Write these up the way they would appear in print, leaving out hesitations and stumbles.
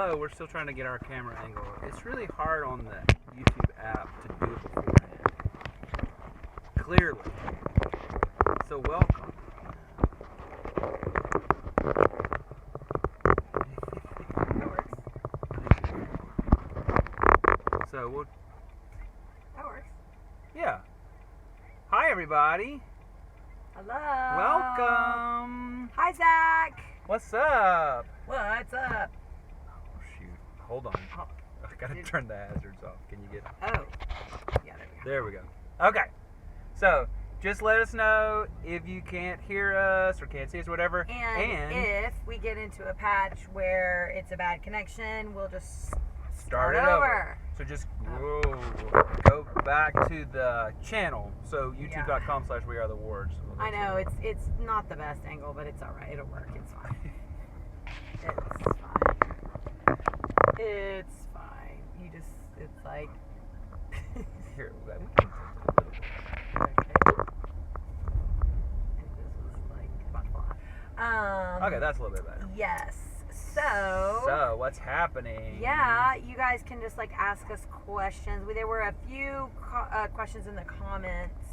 hello. We're still trying to get our camera angle. It's really hard on the YouTube app to do it beforehand. Clearly. So welcome. That works. So we'll... That works. Yeah. Hi, everybody. Hello. Welcome. Hi, Zach. What's up? What's up? Oh, shoot. Hold on. Oh, I gotta turn the hazards off. Can you get... oh. Yeah, there we go. There we go. Okay. So, just let us know if you can't hear us or can't see us or whatever. And if we get into a patch where it's a bad connection, we'll just start it over. So just go back to the channel. So youtube.com/wearethewards. I know, it's not the best angle, but it's alright. It'll work. It's fine. It's fine. It's fine. You just, it's like... Here, we can tilt it a little bit. Okay, that's a little bit better. Yes. So what's happening? Yeah, you guys can just like ask us questions. There were a few questions in the comments.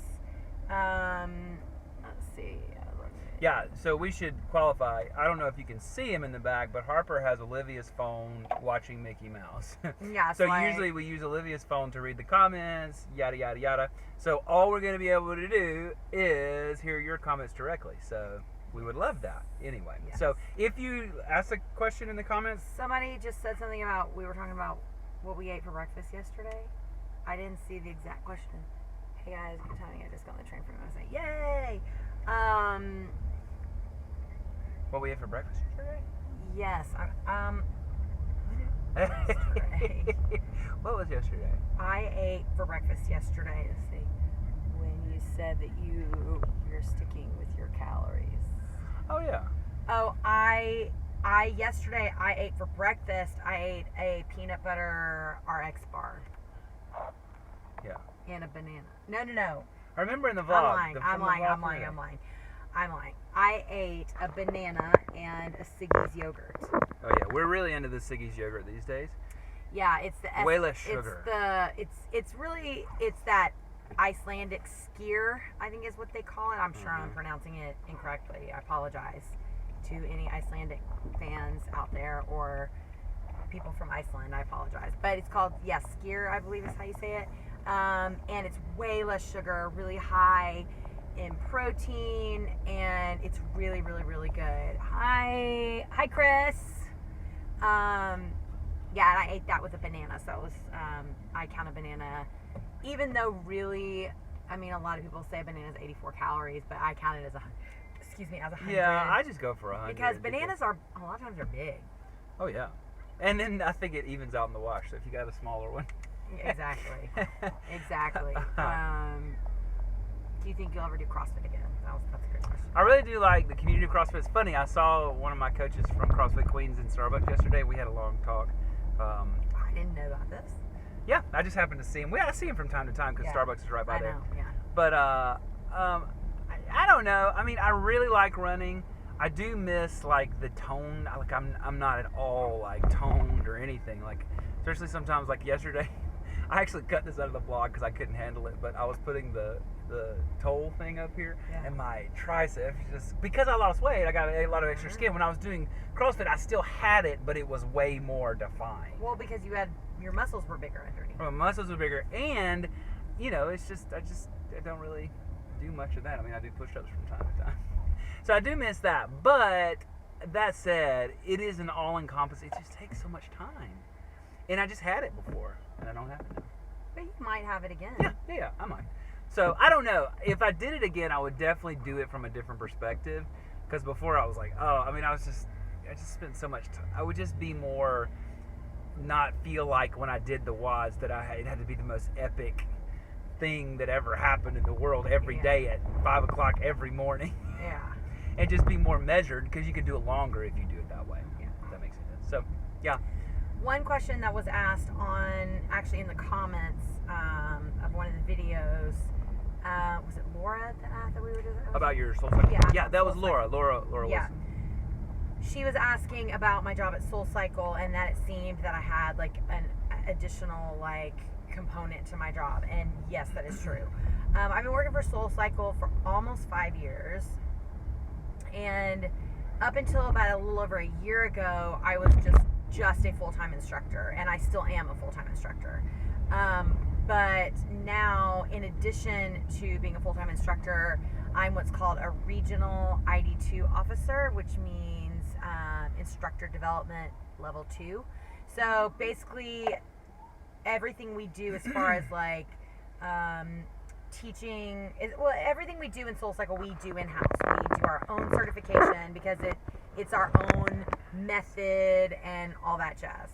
Let's see. Yeah, so we should qualify. I don't know if you can see him in the back, but Harper has Olivia's phone watching Mickey Mouse. Yeah. So usually we use Olivia's phone to read the comments, yada, yada, yada. So all we're going to be able to do is hear your comments directly. So we would love that anyway. Yes. So if you ask a question in the comments. Somebody just said something about, we were talking about what we ate for breakfast yesterday. I didn't see the exact question. Hey guys, good timing. I just got on the train from USA. Yay! What we ate for breakfast yesterday? Yes. What was yesterday? I ate for breakfast yesterday. Let's see. When you said that you're sticking with your calories. Oh yeah. Oh, yesterday I ate for breakfast. I ate a peanut butter RX bar. Yeah. And a banana. No. I remember in the vlog. I'm lying. I ate a banana and a Siggy's yogurt. Oh yeah, we're really into the Siggy's yogurt these days. Yeah, it's the way less sugar. It's that Icelandic skyr, I think is what they call it. I'm sure I'm pronouncing it incorrectly. I apologize to any Icelandic fans out there or people from Iceland. I apologize. But it's called, skyr, I believe is how you say it. And it's way less sugar, really high in protein, and it's really, really, really good. Hi Chris. And I ate that with a banana. So it was, I count a banana, even though really, I mean, a lot of people say a banana is 84 calories, but I count it as 100. Yeah, I just go for 100. Because bananas are, a lot of times they're big. Oh yeah. And then I think it evens out in the wash, so if you got a smaller one. Exactly. Do you think you'll ever do CrossFit again? That's a great question. I really do like the community of CrossFit. It's funny, I saw one of my coaches from CrossFit Queens in Starbucks yesterday. We had a long talk. I didn't know about this. Yeah, I just happened to see him. I see him from time to time because Starbucks is right by there. I know, yeah. But I don't know. I mean, I really like running. I do miss like the tone. Like I'm not at all like toned or anything. Like especially sometimes like yesterday. I actually cut this out of the vlog because I couldn't handle it, but I was putting the toe thing up here, and my triceps, just because I lost weight, I got a lot of extra skin. When I was doing CrossFit, I still had it, but it was way more defined. Well, because your muscles were bigger underneath. Well, my muscles were bigger, and it's just I don't really do much of that. I mean, I do push-ups from time to time, so I do miss that. But that said, it is an all-encompassing. It just takes so much time, and I just had it before. And I don't have it now. But you might have it again. Yeah, I might. So, I don't know. If I did it again, I would definitely do it from a different perspective. Because before I was like, I just spent so much time. I would just be more, not feel like when I did the WODs that it had to be the most epic thing that ever happened in the world every day at 5 o'clock every morning. Yeah. And just be more measured because you could do it longer if you do it that way. Yeah. If that makes sense. So, yeah. One question that was asked actually in the comments of one of the videos, was it Laura that we were doing? About your SoulCycle? Yeah, that was Laura. Laura yeah. Wilson. she was asking about my job at SoulCycle and that it seemed that I had like an additional like component to my job, and yes, that is true. I've been working for SoulCycle for almost 5 years, and up until about a little over a year ago, I was just a full-time instructor, and I still am a full-time instructor. But now, in addition to being a full-time instructor, I'm what's called a regional ID2 officer, which means instructor development level 2. So basically, everything we do as far as like teaching, everything we do in SoulCycle, we do in-house. We do our own certification because it's our own method and all that jazz.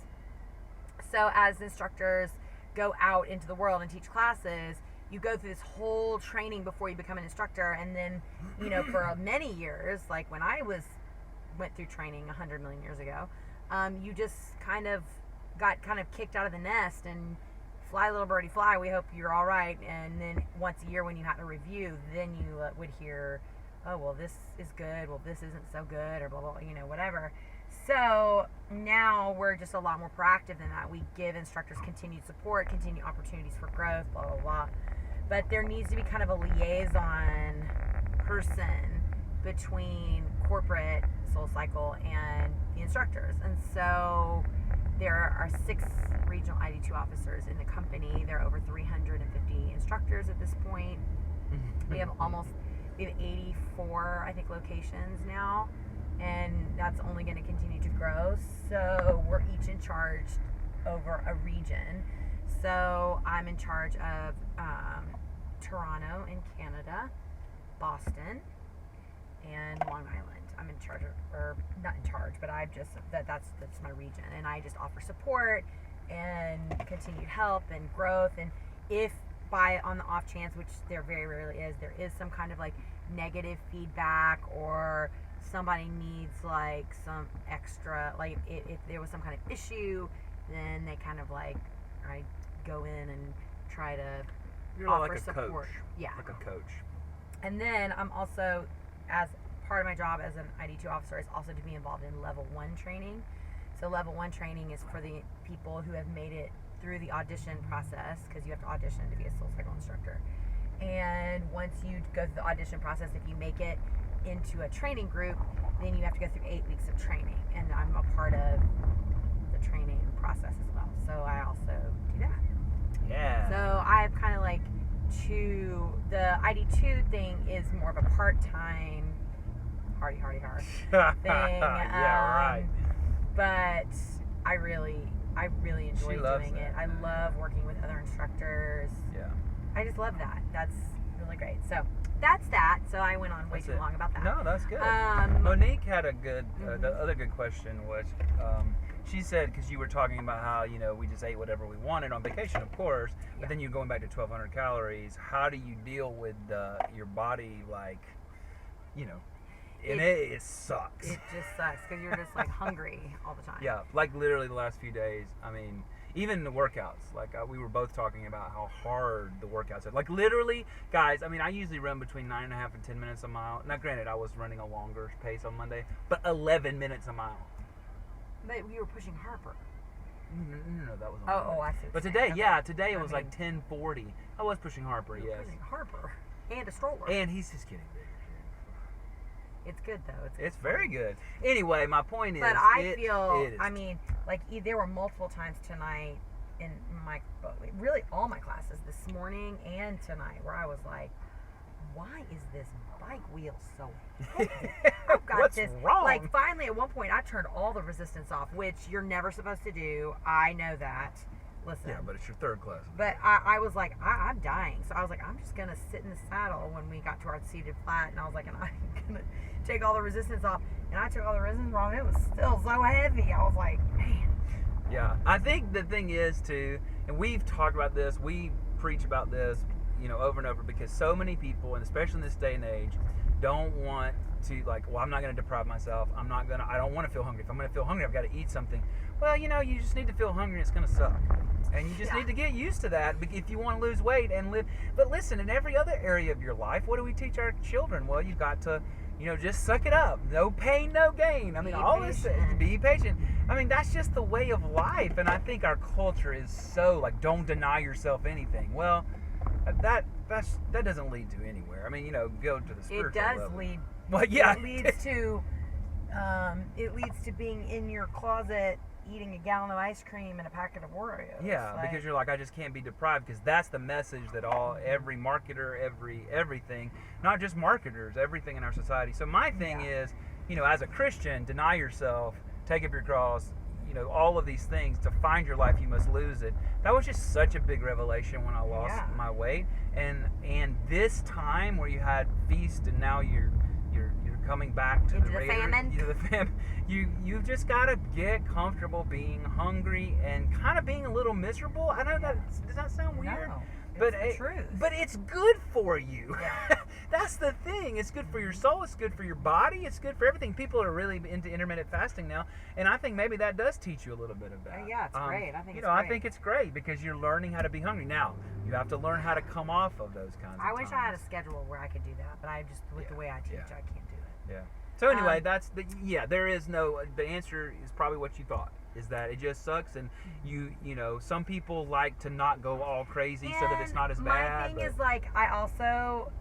So as instructors go out into the world and teach classes, you go through this whole training before you become an instructor, and then, you know, for many years, like when I went through training 100 million years ago, you just got kicked out of the nest and fly little birdie fly, we hope you're all right. And then once a year when you had a review, then you would hear, oh, well, this is good, well, this isn't so good, or blah, blah, you know, whatever. So now we're just a lot more proactive than that. We give instructors continued support, continued opportunities for growth, blah, blah, blah. But there needs to be kind of a liaison person between corporate SoulCycle and the instructors. And so there are 6 regional ID2 officers in the company. There are over 350 instructors at this point. We have 84, I think, locations now, and that's only going to continue to grow. So we're each in charge over a region. So I'm in charge of Toronto in Canada, Boston, and Long Island. I'm in charge of, or not in charge, but I just that's my region, and I just offer support and continued help and growth. And if on the off chance, which there very rarely is, there is some kind of like negative feedback, or somebody needs like some extra, like if there was some kind of issue, then they kind of like, I go in and try to offer like a support. Coach. Yeah. Like a coach. And then I'm also, as part of my job as an ID2 officer, is also to be involved in level 1 training. So level 1 training is for the people who have made it through the audition process, because you have to audition to be a SoulCycle instructor. And once you go through the audition process, if you make it into a training group, then you have to go through 8 weeks of training. And I'm a part of the training process as well. So I also do that. Yeah. So I have kind of like the ID2 thing is more of a part-time hard thing. Yeah, right. But I really enjoy doing it. I man. love working with other instructors. Yeah. I just love that. That's really great. So that's that. So I went on way too long about that. No, that's good. Monique had a good, the other good question was, she said, because you were talking about how, you know, we just ate whatever we wanted on vacation, of course, but then you're going back to 1,200 calories. How do you deal with your body, like, you know, and it sucks. It just sucks because you're just like hungry all the time. Yeah, like literally the last few days. I mean, even the workouts. Like we were both talking about how hard the workouts are. Like literally, guys. I mean, I usually run between 9.5 and 10 minutes a mile. Now, granted, I was running a longer pace on Monday, but 11 minutes a mile. But you were pushing Harper. No, that was on Oh, Monday. I see. But today, today it was like 10:40. I was pushing Harper, you were yes. pushing Harper and a stroller. And he's just getting bigger. It's good though. It's very good. Anyway, my point is. But I feel. I mean, like there were multiple times tonight in my, really all my classes this morning and tonight, where I was like, why is this bike wheel so heavy? I've got What's this wrong? Like finally at one point I turned all the resistance off, which you're never supposed to do. I know that. Listen. Yeah, but it's your third class. But I was like, I'm dying. So I was like, I'm just going to sit in the saddle when we got to our seated flat. And I was like, and I'm going to take all the resistance off. And I took all the resistance off. And it was still so heavy. I was like, man. Yeah. I think the thing is, too, and we've talked about this, we preach about this, you know, over and over, because so many people, and especially in this day and age, don't want to, like, well, I'm not going to deprive myself. I don't want to feel hungry. If I'm going to feel hungry, I've got to eat something. Well, you know, you just need to feel hungry. It's going to suck. And you just need to get used to that if you want to lose weight and live. But listen, in every other area of your life, what do we teach our children? Well, you've got to just suck it up. No pain, no gain. I mean, all this, be patient. I mean, that's just the way of life. And I think our culture is so like, don't deny yourself anything. Well, that doesn't lead to anywhere. I mean, go to the spiritual level. It does lead. Well, yeah. It leads to being in your closet eating a gallon of ice cream and a packet of Oreos. Yeah, because you're like, I just can't be deprived, because that's the message that every marketer, everything, not just marketers, everything in our society. So my thing is, as a Christian, deny yourself, take up your cross, all of these things. To find your life, you must lose it. That was just such a big revelation when I lost my weight. And this time where you had feast and now you're coming back to into the famine. You've just got to get comfortable being hungry and kind of being a little miserable. I know does that sound weird? No, but it's the truth. But it's good for you. Yeah. That's the thing. It's good for your soul. It's good for your body. It's good for everything. People are really into intermittent fasting now, and I think maybe that does teach you a little bit of that. Yeah, it's great. I think it's great. I think it's great because you're learning how to be hungry. Now, you have to learn how to come off of those kinds of I wish times. I had a schedule where I could do that, but I just, with the way I teach, I can't do it. Yeah. So anyway, there is no, the answer is probably what you thought, is that it just sucks, and some people like to not go all crazy so that it's not as bad. My thing is, like, I also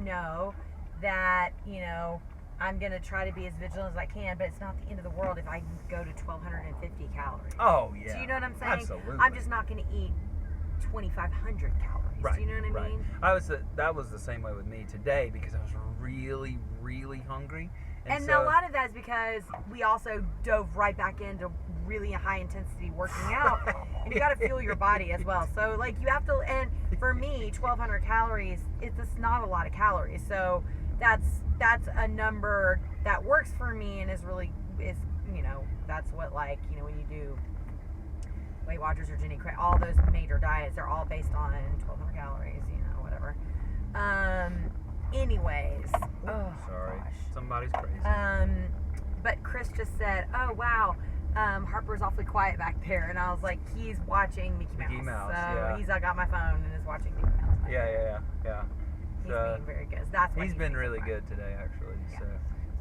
know that, I'm going to try to be as vigilant as I can, but it's not the end of the world if I go to 1,250 calories. Oh, yeah. Do you know what I'm saying? Absolutely. I'm just not going to eat 2,500 calories. Right. Do you know what I mean? That was the same way with me today because I was really, really hungry. And a lot of that is because we also dove right back into really high intensity working out, and you got to fuel your body as well. So like you have to, and for me, 1,200 calories, it's not a lot of calories. So that's a number that works for me and is that's what, like, when you do Weight Watchers or Jenny Craig, all those major diets, they're all based on 1,200 calories, whatever. Anyways. Oh, sorry. gosh. Somebody's crazy. But Chris just said, oh, wow, Harper's awfully quiet back there. And I was like, he's watching Mickey Mouse. So he's got my phone and is watching Mickey Mouse. Yeah. He's being very good. That's he's been really good today, actually. Yeah.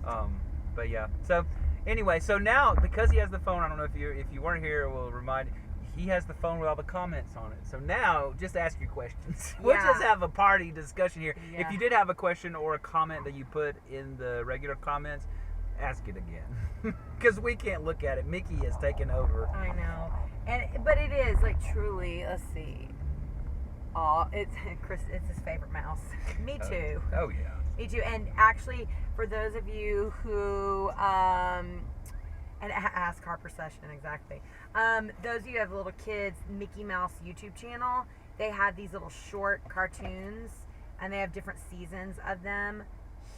So, but yeah. So, anyway, so now, because he has the phone, I don't know if you weren't here, we'll remind you, he has the phone with all the comments on it. So now, just ask your questions. We'll just have a party discussion here. Yeah. If you did have a question or a comment that you put in the regular comments, ask it again. Because we can't look at it. Mickey has taken over. I know. But it is, like, truly, let's see. Oh, it's Chris, it's his favorite mouse. Me too. Oh, yeah. Me too. And actually, for those of you who, and ask Harper Session, exactly. Those of you who have little kids, Mickey Mouse YouTube channel, they have these little short cartoons, and they have different seasons of them.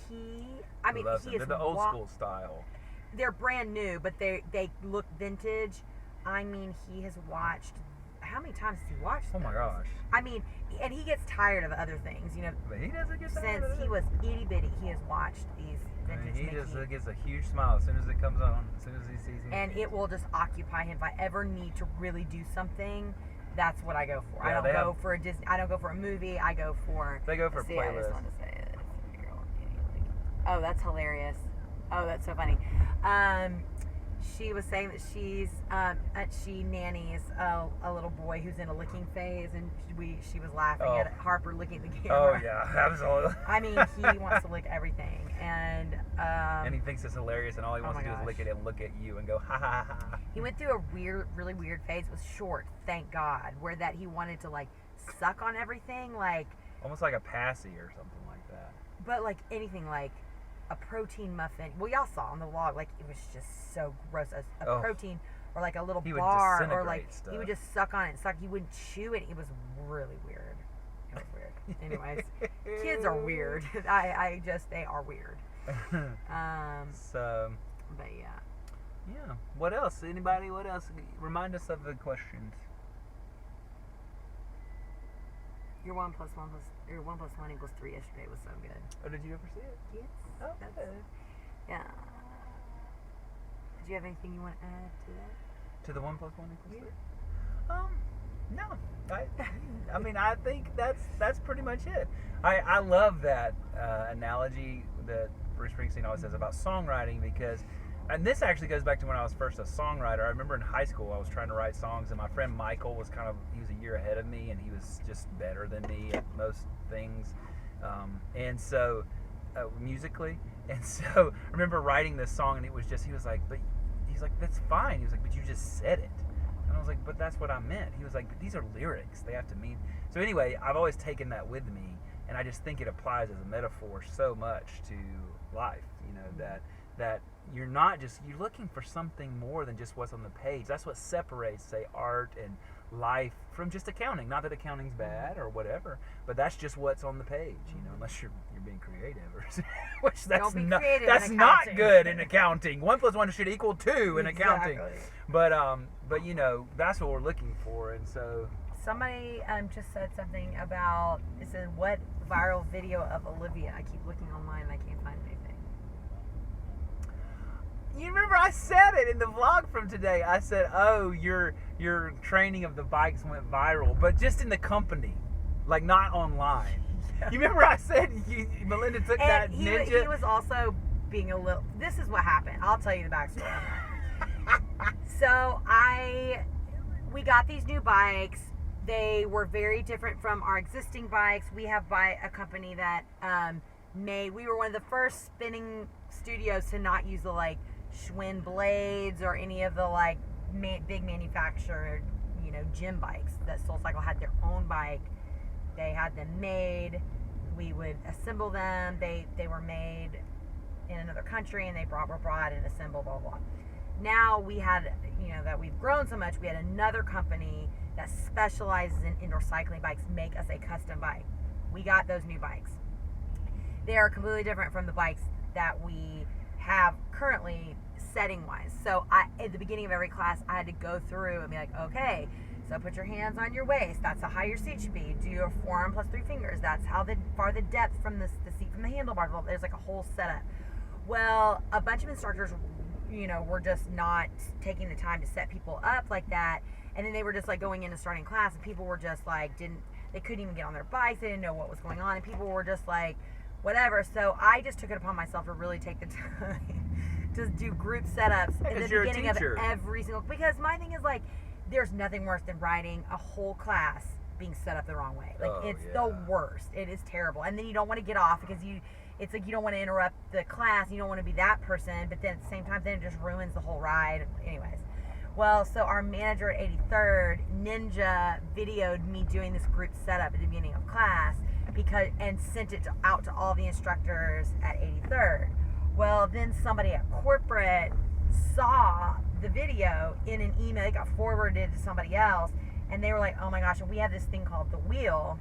They're the old school style. They're brand new, but they look vintage. I mean, he has watched, how many times has he watched Oh my gosh. I mean, and he gets tired of other things, But he doesn't get tired of since it. he was itty bitty, he has watched these vintage He Mickey. just gets a huge smile as soon as it comes on, as soon as he sees me. And it will just occupy him. If I ever need to really do something, that's what I go for. Yeah, I don't go for a Disney. I don't go for a movie. I go for. They go for let's see, I just playlists. want to say it. Oh, that's hilarious. Oh, that's so funny. She was saying that she nannies a little boy who's in a licking phase, and she was laughing at Harper licking the camera. Oh yeah, absolutely. I mean, he wants to lick everything, and he thinks it's hilarious, and all he wants to do is lick it and look at you and go ha ha ha. He went through a really weird phase. It was short, thank God, where that he wanted to like suck on everything, like almost like a passy or something like that. But like anything, like a protein muffin. Well, y'all saw on the vlog, like it was just so gross. A protein or like a little bar, or like stuff. He would just suck on it and suck. He wouldn't chew it. It was really weird. It was weird. Anyways, kids are weird. They are weird. So. But yeah. Yeah. What else? Anybody? What else? Remind us of the questions. Your 1 + 1 = 3 yesterday was so good. Oh, did you ever see it? Yes. Oh, that's yeah. Did you have anything you want to add to that? To the 1 + 1 = 3? No, I mean, I think that's pretty much it. I love that analogy that Bruce Springsteen always says about songwriting because, and this actually goes back to when I was first a songwriter. I remember in high school I was trying to write songs, and my friend Michael was he was a year ahead of me, and he was just better than me at most things, and so musically, and so I remember writing this song, and it was just he was like, that's fine. He was like, but you just said it. And I was like, but that's what I meant. He was like, but these are lyrics. They have to mean. So anyway, I've always taken that with me, and I just think it applies as a metaphor so much to life. You know, that you're looking for something more than just what's on the page. That's what separates, say, art and life from just accounting. Not that accounting's bad or whatever, but that's just what's on the page. You know, unless you're being creative, which that's not good in accounting. 1 + 1 should equal 2 in accounting. But you know, that's what we're looking for, and so. Somebody just said something about, it said, what viral video of Olivia? I keep looking online and I can't find anything. You remember I said it in the vlog from today. I said, oh, your training of the bikes went viral, but just in the company, like not online. Yeah. You remember I said Melinda took that ninja? He was also being a little, this is what happened. I'll tell you the backstory on that. So we got these new bikes. They were very different from our existing bikes. We have a company that we were one of the first spinning studios to not use the like Schwinn blades or any of the like big manufactured, you know, gym bikes. That SoulCycle had their own bike. They had them made. We would assemble them. They were made in another country and were brought and assembled, blah, blah, blah. Now we had, you know, that we've grown so much, we had another company that specializes in indoor cycling bikes make us a custom bike. We got those new bikes. They are completely different from the bikes that we have currently setting-wise. So at the beginning of every class, I had to go through and be like, okay, so put your hands on your waist. That's how high your seat should be. Do your forearm plus 3 fingers. That's how far the depth from the seat from the handlebars. Well, there's like a whole setup. Well, a bunch of instructors, you know, were just not taking the time to set people up like that. And then they were just like going in and starting class, and people were just like, they couldn't even get on their bikes. They didn't know what was going on, and people were just like, whatever. So I just took it upon myself to really take the time to do group setups at the beginning of every single, because my thing is like, there's nothing worse than riding a whole class being set up the wrong way. Like the worst. It is terrible. And then you don't want to get off because it's like you don't want to interrupt the class. You don't want to be that person, but then at the same time, then it just ruins the whole ride. Anyways. Well, so our manager at 83rd, Ninja, videoed me doing this group setup at the beginning of class and sent it out to all the instructors at 83rd. Well, then somebody at corporate saw the video in an email. It got forwarded to somebody else, and they were like, oh my gosh, and we have this thing called The Wheel,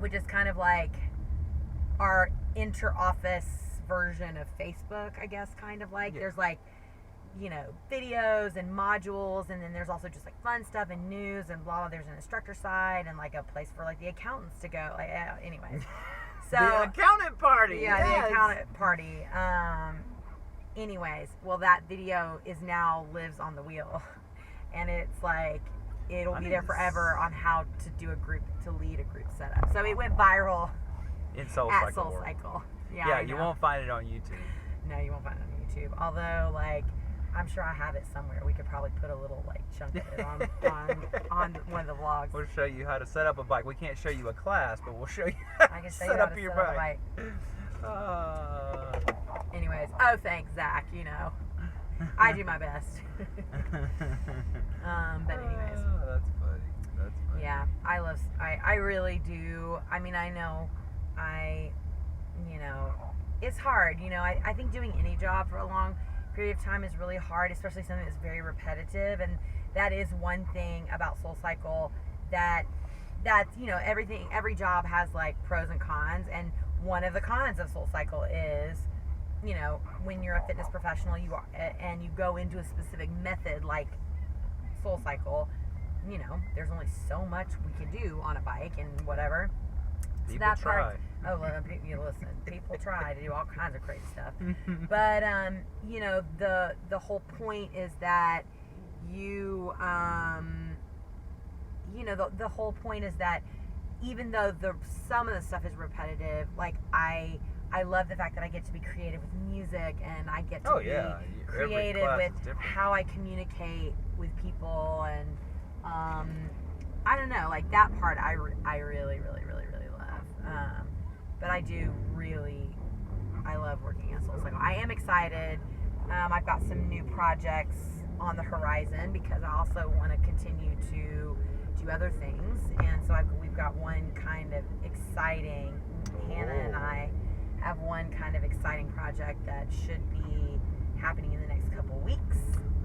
which is kind of like our inter-office version of Facebook, I guess, kind of like. Yeah. There's like, you know, videos and modules, and then there's also just like fun stuff and news and blah, blah. There's an instructor side and like a place for like the accountants to go. Like, anyway. So the accountant party. Yeah, yes. The accountant party. Anyways, well, that video lives on The Wheel, and it's like it'll be there forever on how to lead a group setup. So it went viral in SoulCycle. At SoulCycle. Yeah, you won't find it on YouTube. No, you won't find it on YouTube. Although, like, I'm sure I have it somewhere. We could probably put a little like chunk of it on one of the vlogs. We'll show you how to set up a bike. We can't show you a class, but we'll show you how to set up your bike. Anyways, oh thanks, Zach. You know, I do my best. But anyways, that's funny. Yeah, I really do. I mean, I know, you know, it's hard. You know, I think doing any job for a long period of time is really hard, especially something that's very repetitive, and that is one thing about SoulCycle that you know, every job has like pros and cons, and one of the cons of SoulCycle is, you know, when you're a fitness professional, you go into a specific method like SoulCycle, you know, there's only so much we can do on a bike and whatever. People that try. Oh, well, you listen. People try to do all kinds of crazy stuff, but you know, the whole point is that you you know, the whole point is that even though some of the stuff is repetitive, like I love the fact that I get to be creative with music, and I get to be creative with how I communicate with people, and I don't know, like that part I really, really, really, really love. But I love working at SoulCycle. I am excited. I've got some new projects on the horizon because I also want to continue to do other things, and so we've got one kind of exciting. Hannah and I have one kind of exciting project that should be happening in the next couple weeks.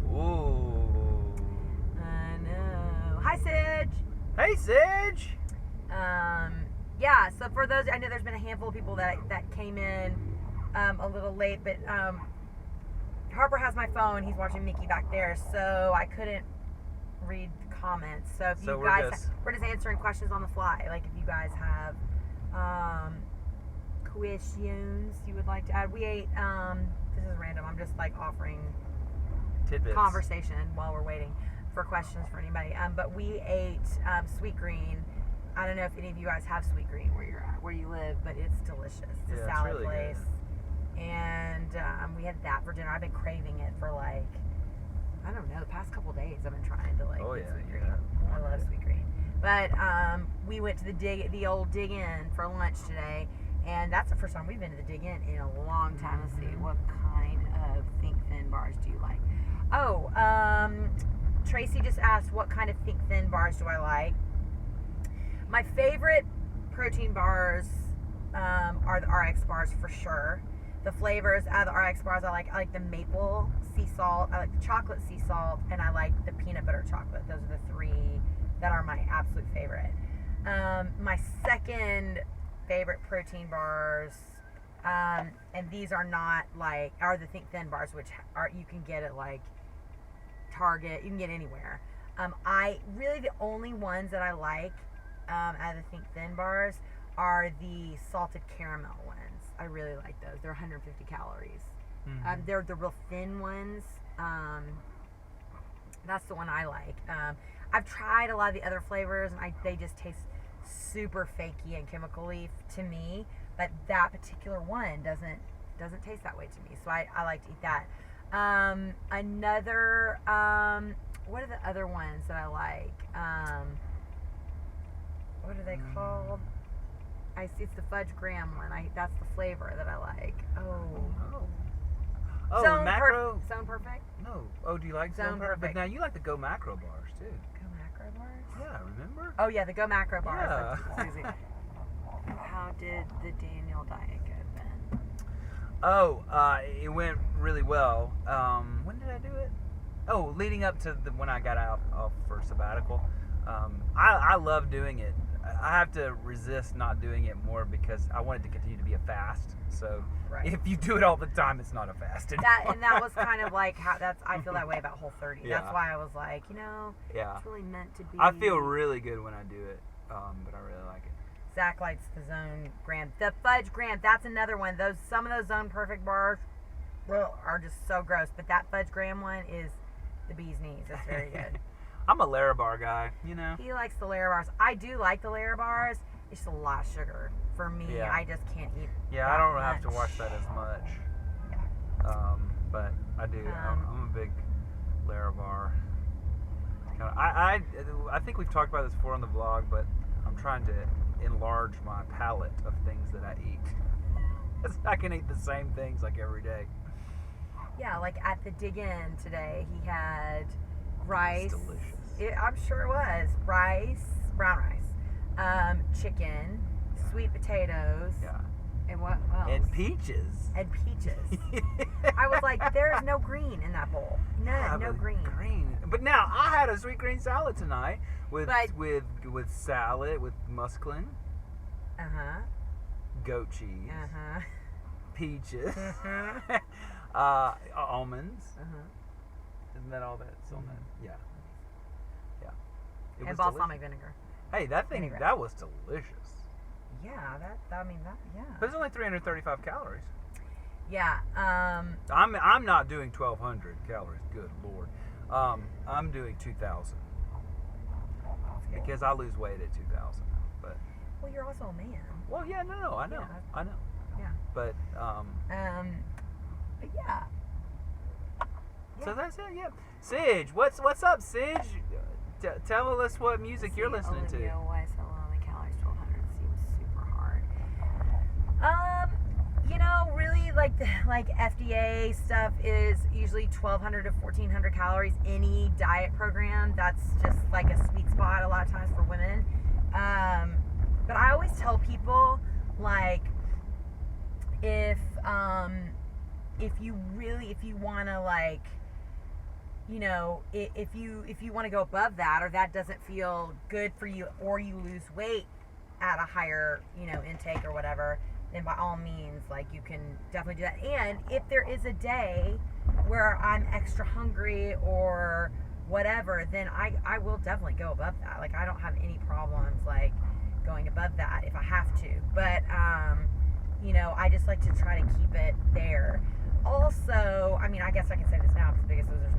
Ooh. I know. Hi, Sidge. Hey, Sidge. Yeah. So for those, I know there's been a handful of people that came in a little late, but Harper has my phone. He's watching Mickey back there, so I couldn't read the comments. So if you guys, we're just answering questions on the fly. Like if you guys have questions you would like to add. We ate. This is random. I'm just like offering tidbits, conversation while we're waiting for questions for anybody. But we ate Sweet Green. I don't know if any of you guys have Sweet Green where you live, but it's delicious. It's a salad really place. Good. And we had that for dinner. I've been craving it for like, I don't know, the past couple days. I've been trying to like get Sweet Green. I love Sweet Green. But we went to the old Dig In for lunch today, and that's the first time we've been to the Dig In a long time. Let's see, what kind of Think Thin bars do you like? Oh, Tracy just asked what kind of Think Thin bars do I like. My favorite protein bars are the RX bars for sure. The flavors out of the RX bars I like the maple sea salt, I like the chocolate sea salt, and I like the peanut butter chocolate. Those are the three that are my absolute favorite. My second favorite protein bars, and these are not like, are the Think Thin bars, which are, you can get at like Target, you can get anywhere. I really, the only ones that I like out of the Think Thin bars are the salted caramel ones. I really like those. They're 150 calories. Mm-hmm. They're the real thin ones. That's the one I like. I've tried a lot of the other flavors, and they just taste super fakey and chemical-y to me. But that particular one doesn't taste that way to me. So I like to eat that. Another, what are the other ones that I like? What are they called? I see it's the fudge graham one. That's the flavor that I like. Oh, macro. Zone Perfect? No. Oh, do you like Zone Perfect? But now you like the Go Macro bars too. Go Macro bars? Yeah, remember? Oh yeah, the Go Macro bars. Yeah. How did the Daniel diet go then? Oh, it went really well. When did I do it? Oh, leading up to when I got off for sabbatical. I love doing it. I have to resist not doing it more because I want it to continue to be a fast. So if you do it all the time, it's not a fast anymore. That was kind of like how I feel that way about Whole30. Yeah. That's why I was like, it's really meant to be. I feel really good when I do it, but I really like it. Zach likes the Zone Graham. The Fudge Graham, that's another one. Some of those Zone Perfect bars are just so gross, but that Fudge Graham one is the bee's knees. It's very good. I'm a Larabar guy, He likes the Larabars. I do like the Larabars. It's just a lot of sugar. For me, Yeah. I just can't eat Yeah, I don't have to watch that as much. Yeah. But I do. I'm a big Larabar. I think we've talked about this before on the vlog, but I'm trying to enlarge my palette of things that I eat. I can eat the same things like every day. Yeah, like at the Dig In today, he had rice. It's delicious. I'm sure it was. Rice, brown rice, chicken, sweet potatoes. Yeah. And what else? And peaches. And peaches. I was like, there's no green in that bowl. No green. But now I had a sweet green salad tonight with salad with musclin. Goat cheese. Peaches. Almonds. Isn't that all that's on that? Yeah. And balsamic vinegar. Hey, that thing, that was delicious. Yeah, yeah. But it's only 335 calories. Yeah. I'm not doing 1,200 calories. Good Lord. I'm doing 2,000. feel. Because I lose weight at 2,000 now, but. Well, you're also a man. Well, yeah, no, I know. Yeah. But But yeah. So that's it. Yeah. Sige, what's up, Sige? Tell us what music you're listening Olivia, to. why so low on the calories? 1,200 seems super hard. Really like FDA stuff is usually 1,200 to 1,400 calories. Any diet program, that's just like a sweet spot a lot of times for women. But I always tell people, like, if you want to, like, if you want to go above that, or that doesn't feel good for you, or you lose weight at a higher, intake or whatever, then by all means, like, you can definitely do that. And if there is a day where I'm extra hungry or whatever, then I will definitely go above that. Like, I don't have any problems, like, going above that if I have to. But, I just like to try to keep it there. Also, I mean, I guess I can say this now because Biggest Loser's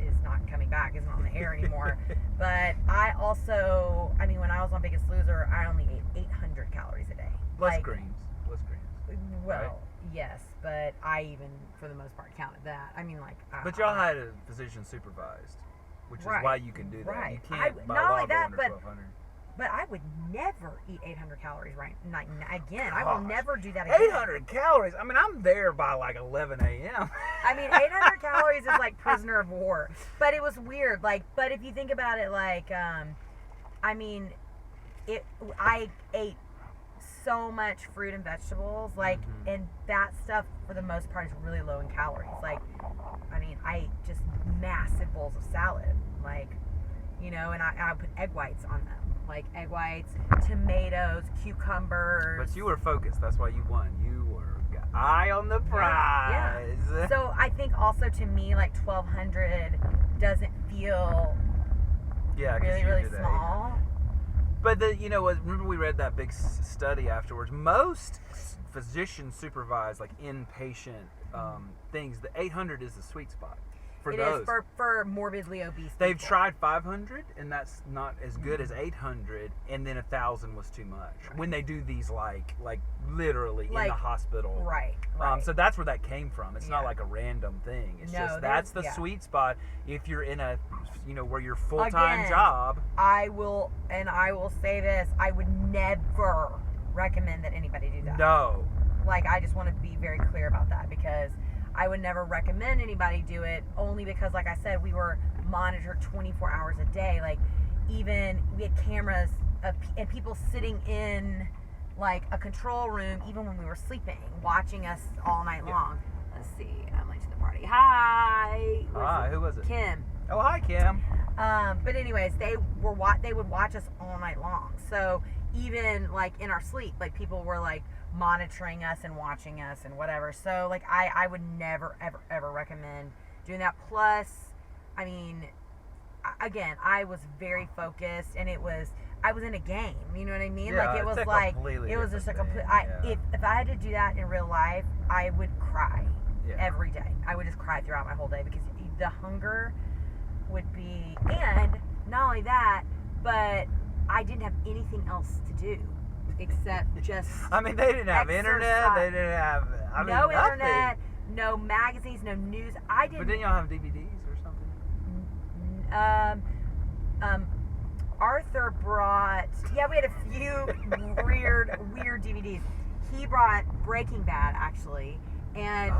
is not coming back, isn't on the air anymore. But I also, when I was on Biggest Loser, I only ate 800 calories a day. Plus greens. Well, right? Yes, but I even, for the most part, counted that. But y'all had a physician supervised, which is why you can do that. Right. You can't by not law only go that, under but 1,200. But I would never eat 800 calories again. I will never do that again. 800 calories? I'm there by like 11 a.m. 800 calories is like prisoner of war. But it was weird. But if you think about it, I ate so much fruit and vegetables, and that stuff for the most part is really low in calories. I ate just massive bowls of salad, and I would put egg whites on them. Like egg whites, tomatoes, cucumbers. But you were focused. That's why you won. You were eye on the prize. Yeah. So I think also to me, 1,200 doesn't feel really small. But remember we read that big study afterwards. Most physician supervised, inpatient things, the 800 is the sweet spot. For those. Is for morbidly obese They've people. tried 500, and that's not as good as 800, and then 1,000 was too much. Right. When they do these, literally in the hospital. Right. So that's where that came from. It's not like a random thing. It's just that's the sweet spot if you're in a, where your full-time job. I will say this, I would never recommend that anybody do that. No. I just want to be very clear about that, because I would never recommend anybody do it, only because, like I said, we were monitored 24 hours a day. Even we had cameras and people sitting in a control room, even when we were sleeping, watching us all night long. Let's see, I'm late to the party. Hi. Who was it? Kim. Oh, hi, Kim. But anyways, they would watch us all night long. So even in our sleep, people were monitoring us and watching us and whatever. So I would never ever recommend doing that. Plus, again, I was very focused, and I was in a game, you know what I mean? Yeah, it was it was just a complete thing. If I had to do that in real life, I would cry every day. I would just cry throughout my whole day, because the hunger would be, and not only that, but I didn't have anything else to do except just they didn't have internet, they didn't have no nothing. internet, no magazines, no news. I didn't. But didn't y'all have DVDs or something? Arthur brought, we had a few weird DVDs. He brought Breaking Bad, actually, and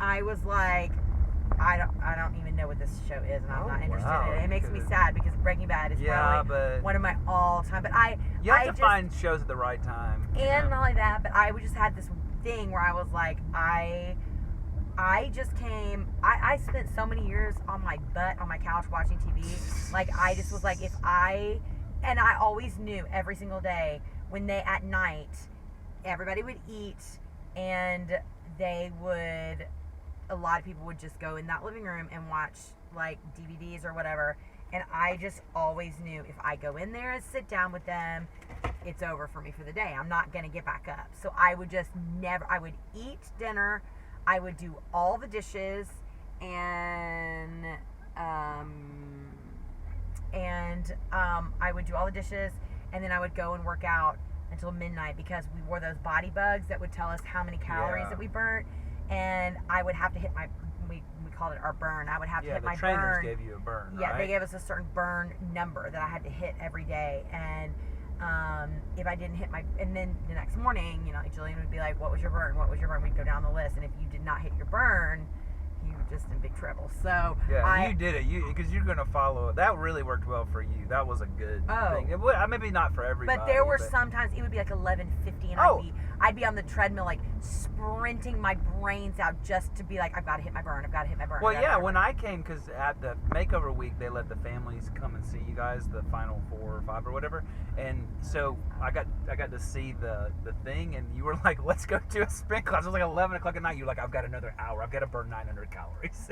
I was like, I don't even know what this show is, and I'm not interested in it. It makes me sad, because Breaking Bad is probably one of my all-time. But you have to find shows at the right time. And not only that, but I just had this thing where I was like, I just came. I spent so many years on my butt on my couch watching TV. I just was like, and I always knew every single day when at night, everybody would eat, and a lot of people would just go in that living room and watch DVDs or whatever. And I just always knew, if I go in there and sit down with them, it's over for me for the day. I'm not going to get back up. So I would just I would eat dinner, I would do all the dishes, and and I would do all the dishes, and then I would go and work out until midnight because we wore those body bugs that would tell us how many calories that we burnt, and I would have to hit my, we called it our burn. I would have to hit my burn. Yeah, the trainers gave you a burn, Yeah, right? they gave us a certain burn number that I had to hit every day, and if I didn't hit my, and then the next morning, you know, Jillian would be like, what was your burn? What was your burn? We'd go down the list, and if you did not hit your burn, you were just in big trouble. So yeah, you did it, because you're going to follow it. That really worked well for you. That was a good thing. It would, maybe not for everybody. But there were sometimes it would be like 11:50, and I'd be on the treadmill like sprinting my brains out just to be like, I've got to hit my burn. I've got to hit my burn. Well, yeah, when I came, because at the makeover week they let the families come and see you guys, the final 4 or 5 or whatever, and so I got to see the thing, and you were like, let's go do a sprint class. It was like 11 o'clock at night. You're like, I've got another hour. I've got to burn 900 calories.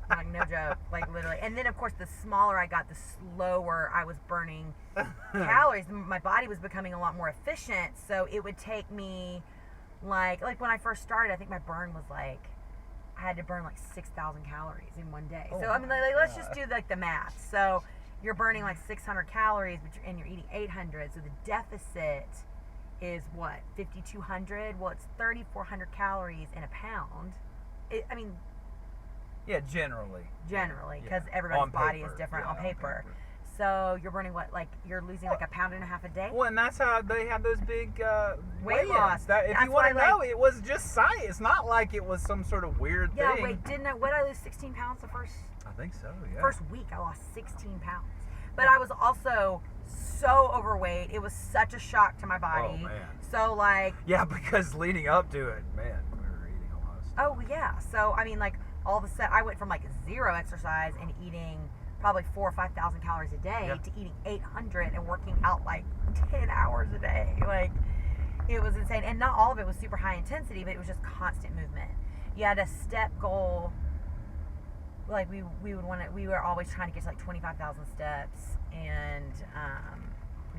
Like, no joke, like literally. And then of course the smaller I got, the slower I was burning calories. My body was becoming a lot more efficient, so it would take me like when I first started, I think my burn was like, I had to burn like 6,000 calories in one day. So I mean, like let's just do like the math. So you're burning like 600 calories, and you're eating 800. So the deficit is what, 5,200? Well, it's 3,400 calories in a pound. I mean, yeah, generally, because everybody's body is different on paper. So you're burning what, like you're losing like 1.5 pounds a day? Well, and that's how they have those big weight loss. If you want to know, it was just science. It's not like it was some sort of weird thing. Yeah, wait, did I lose 16 pounds the first? I think so. Yeah. First week, I lost 16 pounds, but I was also so overweight. It was such a shock to my body. Oh man. So like. Yeah, because leading up to it, man, we were eating a lot of stuff. Oh yeah. So I mean, like all of a sudden, I went from like 0 exercise and eating probably 4,000 or 5,000 calories a day to eating 800 and working out like 10 hours a day. Like, it was insane. And not all of it was super high intensity, but it was just constant movement. You had a step goal. Like we were always trying to get to like 25,000 steps, and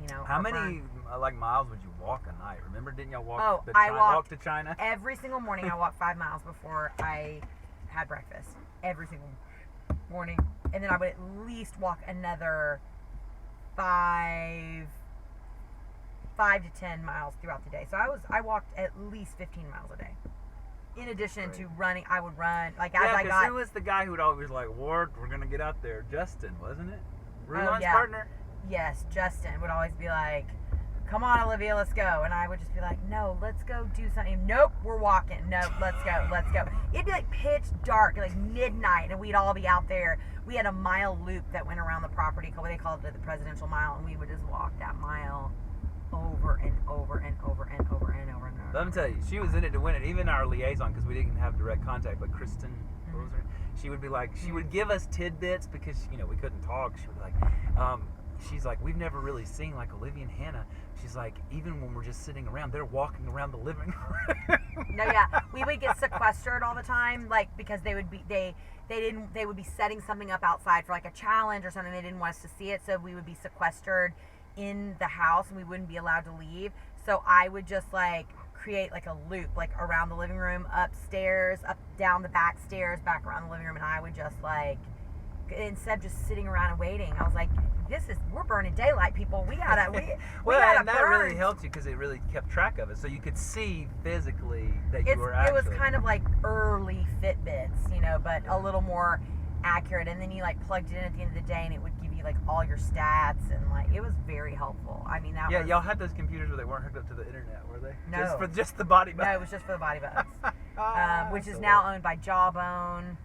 you know. How many like miles would you walk a night? Remember, didn't y'all walk? Oh, I walked walked to China every single morning. I walked 5 miles before I had breakfast every single morning, and then I would at least walk another 5 to 10 miles throughout the day. So I walked at least 15 miles a day. In addition to running, I would run like as I got. Who was the guy who would always like, Ward, we're gonna get out there? Justin, wasn't it? Rulon's partner. Yes, Justin would always be like, come on, Olivia, let's go. And I would just be like, no, let's go do something. Nope, we're walking. Nope, let's go. It'd be like pitch dark, like midnight, and we'd all be out there. We had a mile loop that went around the property. They called it the Presidential Mile, and we would just walk that mile over and over and over and over and over and over. Let me tell you, she was in it to win it. Even our liaison, because we didn't have direct contact, but Kristen, what was her name? She would be like, she would give us tidbits because, you know, we couldn't talk. She would be like, she's like, we've never really seen like Olivia and Hannah. She's like, even when we're just sitting around, they're walking around the living room. No, yeah, we would get sequestered all the time, like because they would be setting something up outside for like a challenge or something. They didn't want us to see it, so we would be sequestered in the house and we wouldn't be allowed to leave. So I would just like create like a loop like around the living room, upstairs, up down the back stairs, back around the living room, and I would just like, instead of just sitting around and waiting, I was like, we're burning daylight, people. We gotta and that burn. really helped you because it really kept track of it, so you could see physically that you were actually. It was kind of like early Fitbits, you know, but a little more accurate. And then you like plugged it in at the end of the day, and it would give you like all your stats, and like it was very helpful. I mean, y'all had those computers where they weren't hooked up to the internet, were they? No, just the body bugs. No, it was just for the body bugs, which is now owned by Jawbone.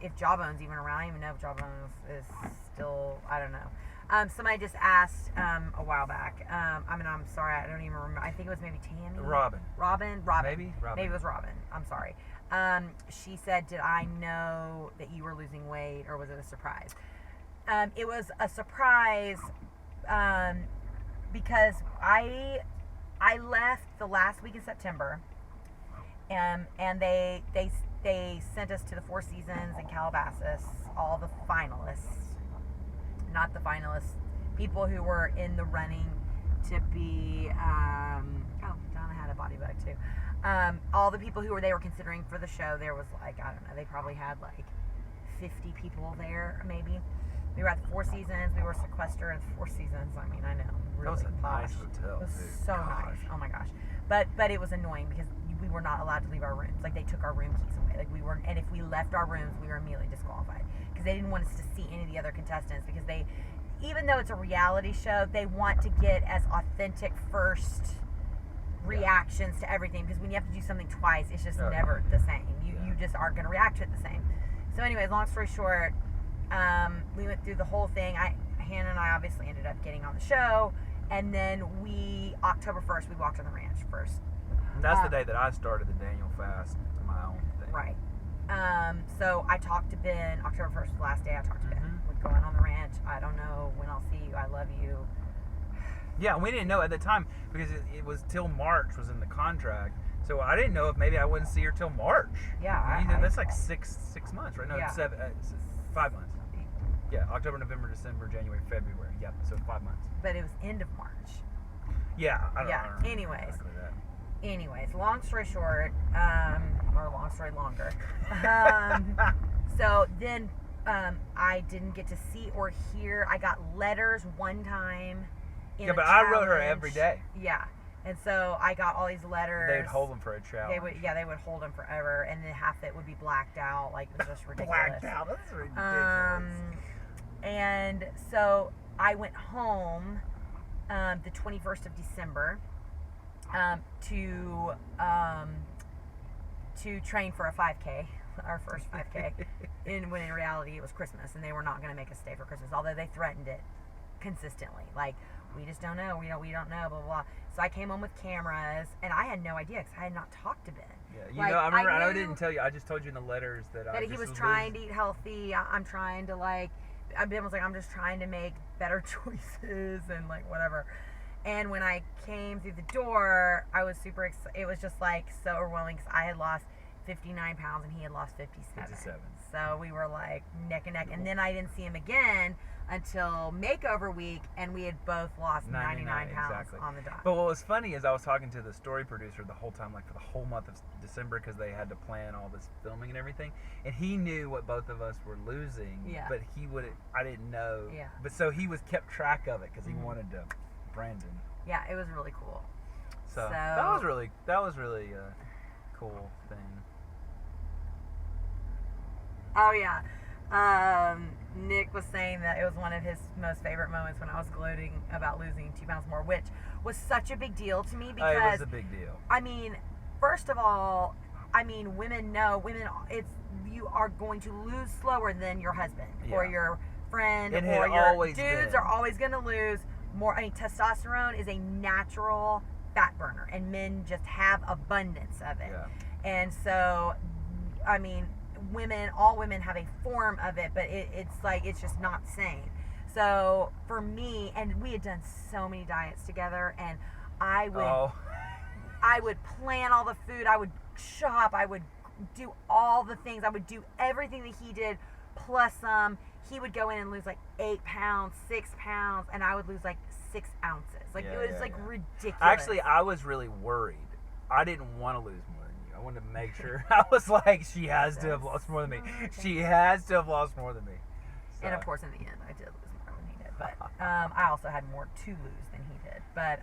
If Jawbone's even around, I don't even know if Jawbone is still, I don't know. Somebody just asked a while back. I mean, I'm sorry, I don't even remember. I think it was maybe Tammy. Robin. Maybe it was Robin. I'm sorry. She said, did I know that you were losing weight, or was it a surprise? It was a surprise because I left the last week in September, and they sent us to the Four Seasons in Calabasas, all the finalists, not the finalists, people who were in the running to be, Donna had a body bag too. All the people they were considering for the show, there was like, I don't know, they probably had like 50 people there maybe. We were at the Four Seasons. We were sequestered at the Four Seasons. I mean, I know. Really That was a posh. nice hotel. It was too. so Gosh. nice. Oh my gosh. But it was annoying because we were not allowed to leave our rooms. Like they took our room keys away. Like we were, and if we left our rooms, we were immediately disqualified because they didn't want us to see any of the other contestants because they, even though it's a reality show, they want to get as authentic first reactions to everything because when you have to do something twice, it's just never the same. You just aren't going to react to it the same. So anyways, long story short, we went through the whole thing. Hannah and I obviously ended up getting on the show, and then October 1st, we walked on the ranch first. That's the day that I started the Daniel fast, my own thing. Right. So I talked to Ben. October 1st was the last day I talked to Ben. We're going on the ranch. I don't know when I'll see you. I love you. Yeah, we didn't know at the time because it was till March was in the contract. So I didn't know if maybe I wouldn't see her till March. Yeah. That's like six months, right? No, Yeah. 5 months. Yeah, October, November, December, January, February. Yeah, so 5 months. But it was end of March. Yeah, I don't know. Anyways, long story short, or long story longer. So then I didn't get to see or hear. I got letters one time. But I wrote her every day. Yeah. And so I got all these letters. They'd hold them for a challenge. They would hold them forever, and then half it would be blacked out. Like, it was just ridiculous. Blacked out? That's ridiculous. And so I went home the 21st of December to train for a 5K, our first 5K. When in reality it was Christmas, and they were not going to make us stay for Christmas, although they threatened it consistently. Like, we just don't know. We don't know, blah, blah, blah. So I came home with cameras, and I had no idea because I had not talked to Ben. Yeah, I remember. I didn't tell you. I just told you in the letters that he was trying to eat healthy. I'm trying to Ben was like, I'm just trying to make better choices and like whatever. And when I came through the door, I was super excited. It was just like so overwhelming because I had lost 59 pounds and he had lost 57. So we were like neck and neck. And then I didn't see him again until makeover week, and we had both lost 99 pounds on the dot. But what was funny is I was talking to the story producer the whole time, like for the whole month of December, because they had to plan all this filming and everything, and he knew what both of us were losing, but I didn't know. Yeah. But so he kept track of it because he wanted to Brandon. Yeah, it was really cool. So that was really a cool thing. Oh yeah. Nick was saying that it was one of his most favorite moments when I was gloating about losing 2 pounds more, which was such a big deal to me because it was a big deal. I mean, first of all, women know you are going to lose slower than your husband or your friend, or your dudes are always going to lose more. I mean, testosterone is a natural fat burner, and men just have abundance of it. Yeah. And so, I mean, all women have a form of it, but it's just not sane. So for me, and we had done so many diets together, and I would plan all the food, I would shop, I would do all the things, I would do everything that he did plus some. He would go in and lose like 8 pounds, 6 pounds, and I would lose like 6 ounces. Like it was ridiculous. Actually, I was really worried. I didn't want to lose more. I wanted to make sure. I was like, she has to have lost more than me. She has to have lost more than me. So. And of course, in the end, I did lose more than he did. But I also had more to lose than he did. But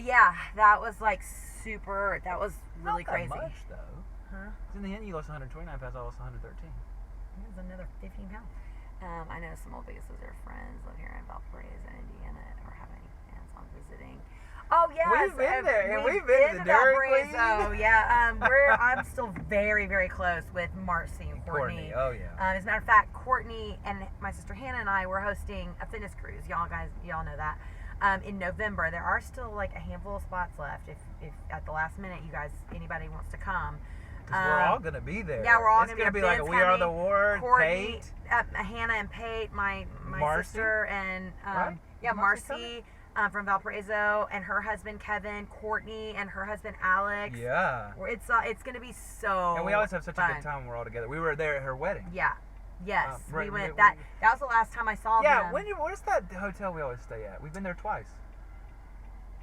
yeah, that was like super. That was really crazy. Not that much though. Huh? In the end, you lost 129 pounds. I lost 113. It was another 15 pounds. I know some old Vegas are friends live here in Valparaiso, Indiana, or have any fans on visiting. Oh yes, we've been there, and we've been to Dairy Queen. So yeah, I'm still very, very close with Marcy and Courtney. Oh yeah. As a matter of fact, Courtney and my sister Hannah and I were hosting a fitness cruise. Y'all know that. In November, there are still like a handful of spots left. If at the last minute, anybody wants to come. Because we're all gonna be there. Yeah, we're all gonna be be like We Are the Ward. Courtney, Pate, Hannah and Pate, my Marcy? sister, and right? Marcy. From Valparaiso, and her husband Kevin, Courtney, and her husband Alex. Yeah. It's gonna be so. And we always have such fun. a good time when we're all together. We were there at her wedding. Yeah. Yes. Right, we went. That was the last time I saw them. Yeah. Where's that hotel we always stay at? We've been there twice.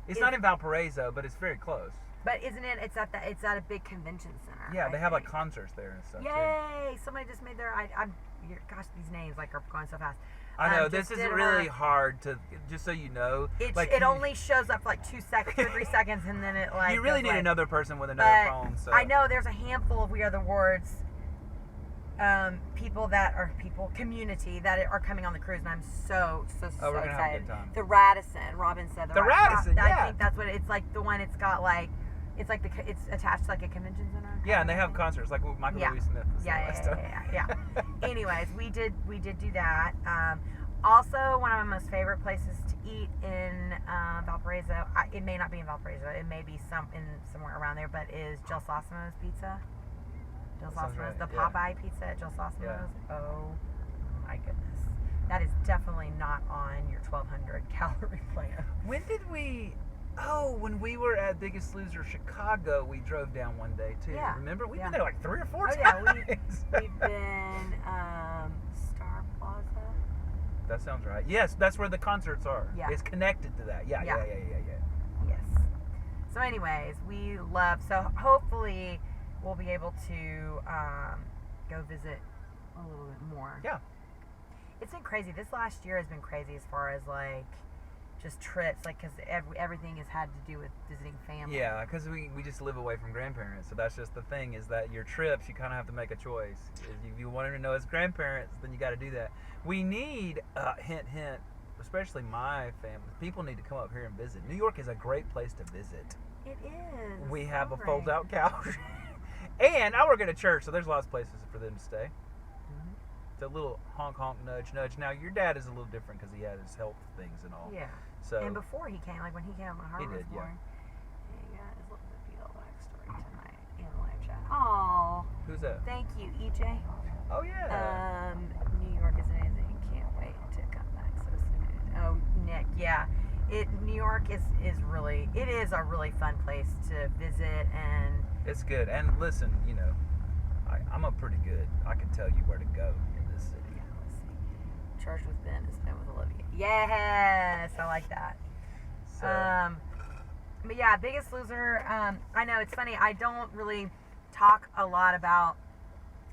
It's not in Valparaiso, but it's very close. But isn't it? It's at a big convention center. Yeah, they have like concerts there and stuff. Yay! Too. Somebody just made their. gosh, these names like are going so fast. I know this is really hard to. Just so you know, it only shows up for like 2 seconds, 2 or 3 seconds, and then it like. You really need another person with another phone. So I know there's a handful of We Are the Wards. Community that are coming on the cruise, and I'm so we're gonna excited. have a good time. The Radisson, Robin said the Radisson. Yeah. I think that's what it's like. The one it's got like. It's like it's attached to like a convention center. Yeah, and they have concerts like Michael Louis Smith. Yeah. Anyways, we did do that. Also, one of my most favorite places to eat in Valparaiso. It may not be in Valparaiso. It may be somewhere around there, but is Jill Sossimo's Pizza. Jill Sossimo's, the Popeye pizza at Jill Sossimo's. Yeah. Oh my goodness, that is definitely not on your 1,200 calorie plan. When did we? Oh, when we were at Biggest Loser Chicago, we drove down one day too. Yeah. Remember? We've been there like 3 or 4 times. Yeah, we've been Star Plaza. That sounds right. Yes, that's where the concerts are. Yeah. It's connected to that. Yeah. Yes. So anyways, so hopefully we'll be able to go visit a little bit more. Yeah. It's been crazy. This last year has been crazy as far as like just trips, like because everything has had to do with visiting family. Yeah, because we just live away from grandparents, so that's just the thing, is that your trips, you kind of have to make a choice. If you want to know as grandparents, then you got to do that. We need, hint, especially my family, people need to come up here and visit. New York is a great place to visit. It is. We have a fold-out couch. And I work at a church, so there's lots of places for them to stay. It's a little honk, nudge. Now, your dad is a little different because he had his health things and all. Yeah. So, and before he came, like when he came, when Harvey was born, he got his little BL backstory tonight in live chat. Oh. Who's that? Thank you, EJ. Oh, yeah. New York is amazing. Can't wait to come back so soon. Oh, Nick, yeah. New York is really, it is a really fun place to visit, and it's good. And listen, I'm pretty good. I can tell you where to go in this city. Yeah, let's see. Church with Ben is Ben with Olivia. Yes, I like that. So. But yeah, Biggest Loser. I know it's funny. I don't really talk a lot about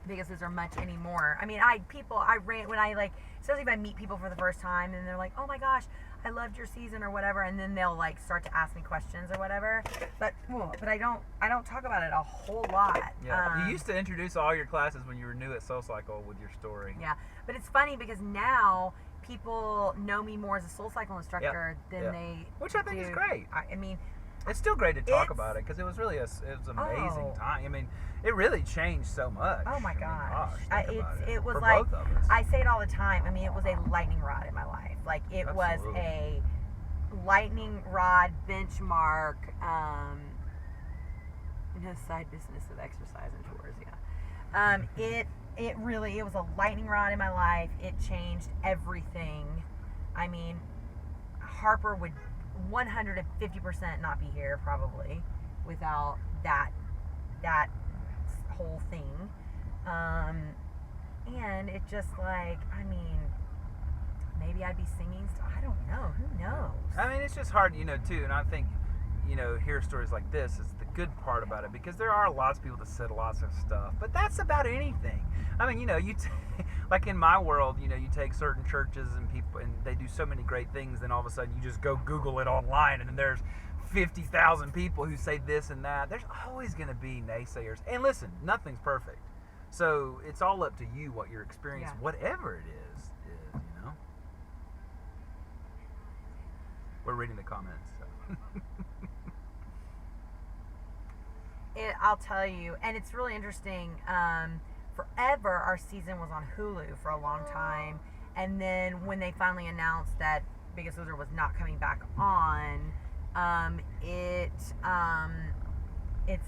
Biggest Loser much anymore. I mean, especially if I meet people for the first time and they're like, "Oh my gosh, I loved your season," or whatever, and then they'll like start to ask me questions or whatever. But I don't talk about it a whole lot. Yeah, you used to introduce all your classes when you were new at SoulCycle with your story. Yeah, but it's funny because now people know me more as a SoulCycle instructor than they. Which I think is great. I mean, it's still great to talk about it because it was really it was an amazing time. I mean, it really changed so much. Oh my gosh, it was for like both of us. I say it all the time. I mean, it was a lightning rod in my life. Like it was a lightning rod benchmark. Side business of exercise and tours. Yeah. It was a lightning rod in my life. It changed everything. I mean, Harper would 150% not be here probably without that whole thing. And it just like, I mean, maybe I'd be singing stuff. I don't know. Who knows? I mean, it's just hard, too. And I think, hear stories like this is the good part about it, because there are lots of people that said lots of stuff, but that's about anything. I mean, like in my world, you take certain churches and people, and they do so many great things, then all of a sudden you just go Google it online, and then there's 50,000 people who say this and that. There's always going to be naysayers. And listen, nothing's perfect. So it's all up to you what your experience, whatever it is. We're reading the comments. So. I'll tell you, and it's really interesting. Forever, our season was on Hulu for a long time, and then when they finally announced that Biggest Loser was not coming back on, it's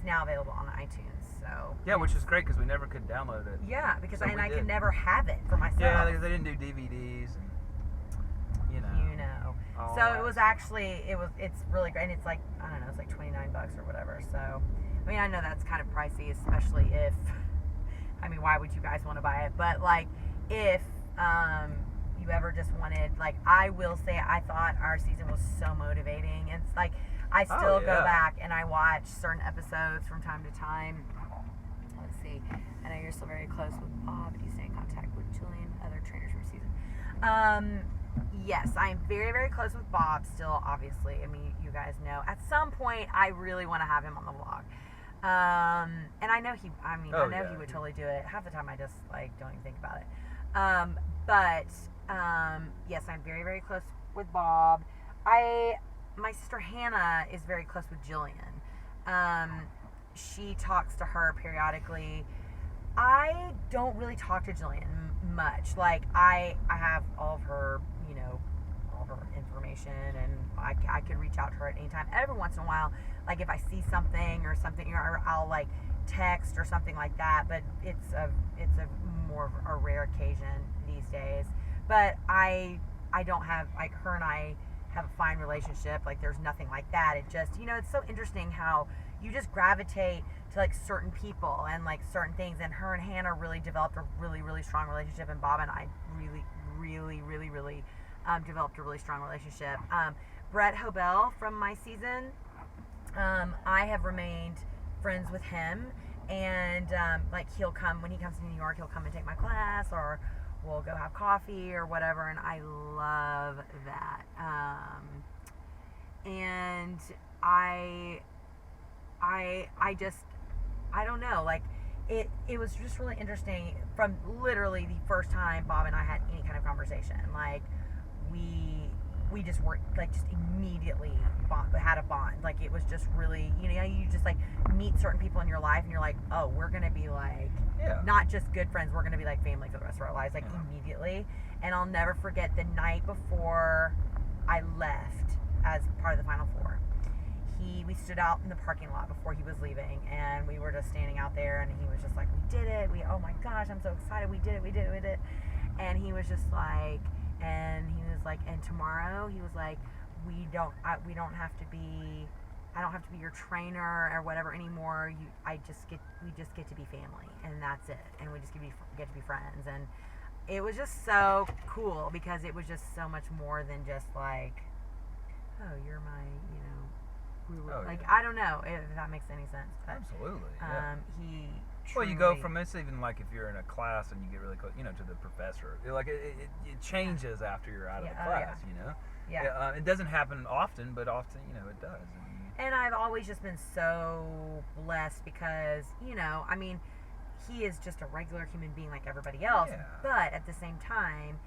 now available on iTunes. So yeah, which is great because we never could download it. Yeah, because I could never have it for myself. Yeah, because they didn't do DVDs. So it was actually it's really great, and it's like, I don't know, it's like $29 or whatever. So I mean, I know that's kind of pricey, especially if, I mean, why would you guys want to buy it? But like if you ever just wanted, like, I will say I thought our season was so motivating. It's like I still go back and I watch certain episodes from time to time. Let's see. I know you're still very close with Bob. Do you stay in contact with Jillian and other trainers from season? Yes, I'm very, very close with Bob still, obviously. I mean, you guys know. At some point, I really want to have him on the vlog. And I know he would totally do it. Half the time I just, don't even think about it. Yes, I'm very, very close with Bob. My sister Hannah is very close with Jillian. She talks to her periodically. I don't really talk to Jillian much. I have all of her, all of her information, and I could reach out to her at any time. Every once in a while, if I see something, or I'll text or something like that. But it's a more of a rare occasion these days. But I don't have her and I have a fine relationship. There's nothing like that. It just it's so interesting how you just gravitate to certain people and certain things. And her and Hannah really developed a really, really strong relationship, and Bob and I really, really, really, really developed a really strong relationship. Brett Hobel from my season, I have remained friends with him, and he'll come when he comes to New York. He'll come and take my class, or we'll go have coffee or whatever, and I love that. And I don't know, it was just really interesting from literally the first time Bob and I had any kind of conversation. We just were just immediately had a bond. It was just really, you just meet certain people in your life and you're like, oh, we're gonna be not just good friends, we're gonna be family for the rest of our lives, immediately. And I'll never forget the night before I left as part of the Final Four. We stood out in the parking lot before he was leaving, and we were just standing out there, and he was just like, we did it, oh my gosh, I'm so excited, we did it. And he was just and tomorrow, he was we don't have to be, I don't have to be your trainer or whatever anymore. We just get to be family, and that's it. And we just get to be friends. And it was just so cool because it was just so much more than just oh, you're my, I don't know if that makes any sense. But, absolutely. Yeah. He. Well, you go from it's even if you're in a class and you get really close, to the professor. It changes after you're out of the class, Yeah. It doesn't happen often, but often, it does. And I've always just been so blessed because, he is just a regular human being like everybody else. Yeah. But at the same time,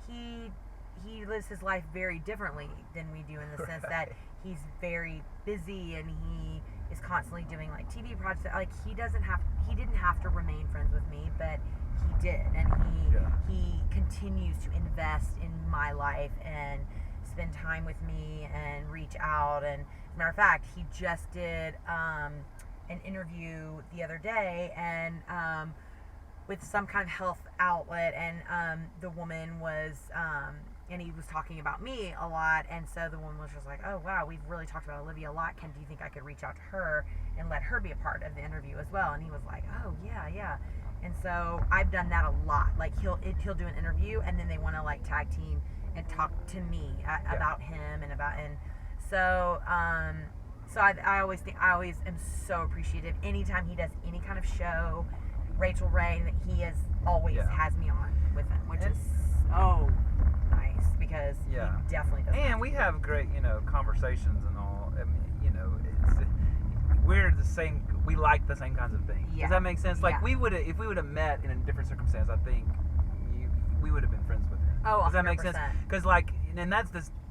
he lives his life very differently than we do, in the sense that he's very busy and he is constantly doing TV projects. He didn't have to remain friends with me, but he did, and he continues to invest in my life and spend time with me and reach out. And as a matter of fact, he just did an interview the other day, and with some kind of health outlet, and the woman was and he was talking about me a lot, and so the woman was just like, oh wow, we've really talked about Olivia a lot. Do you think I could reach out to her and let her be a part of the interview as well? And he was like, oh yeah. And so I've done that a lot. He'll do an interview, and then they want to tag team and talk to me about him and so I always am so appreciative anytime he does any kind of show. Rachel Ray, he always has me on with him, which is so nice because he definitely does. And we have great, conversations and all. I mean, we're the same. We like the same kinds of things. Yeah. Does that make sense? If we would have met in a different circumstance, I think we would have been friends with him. Oh, 100%. Does that make sense? Because and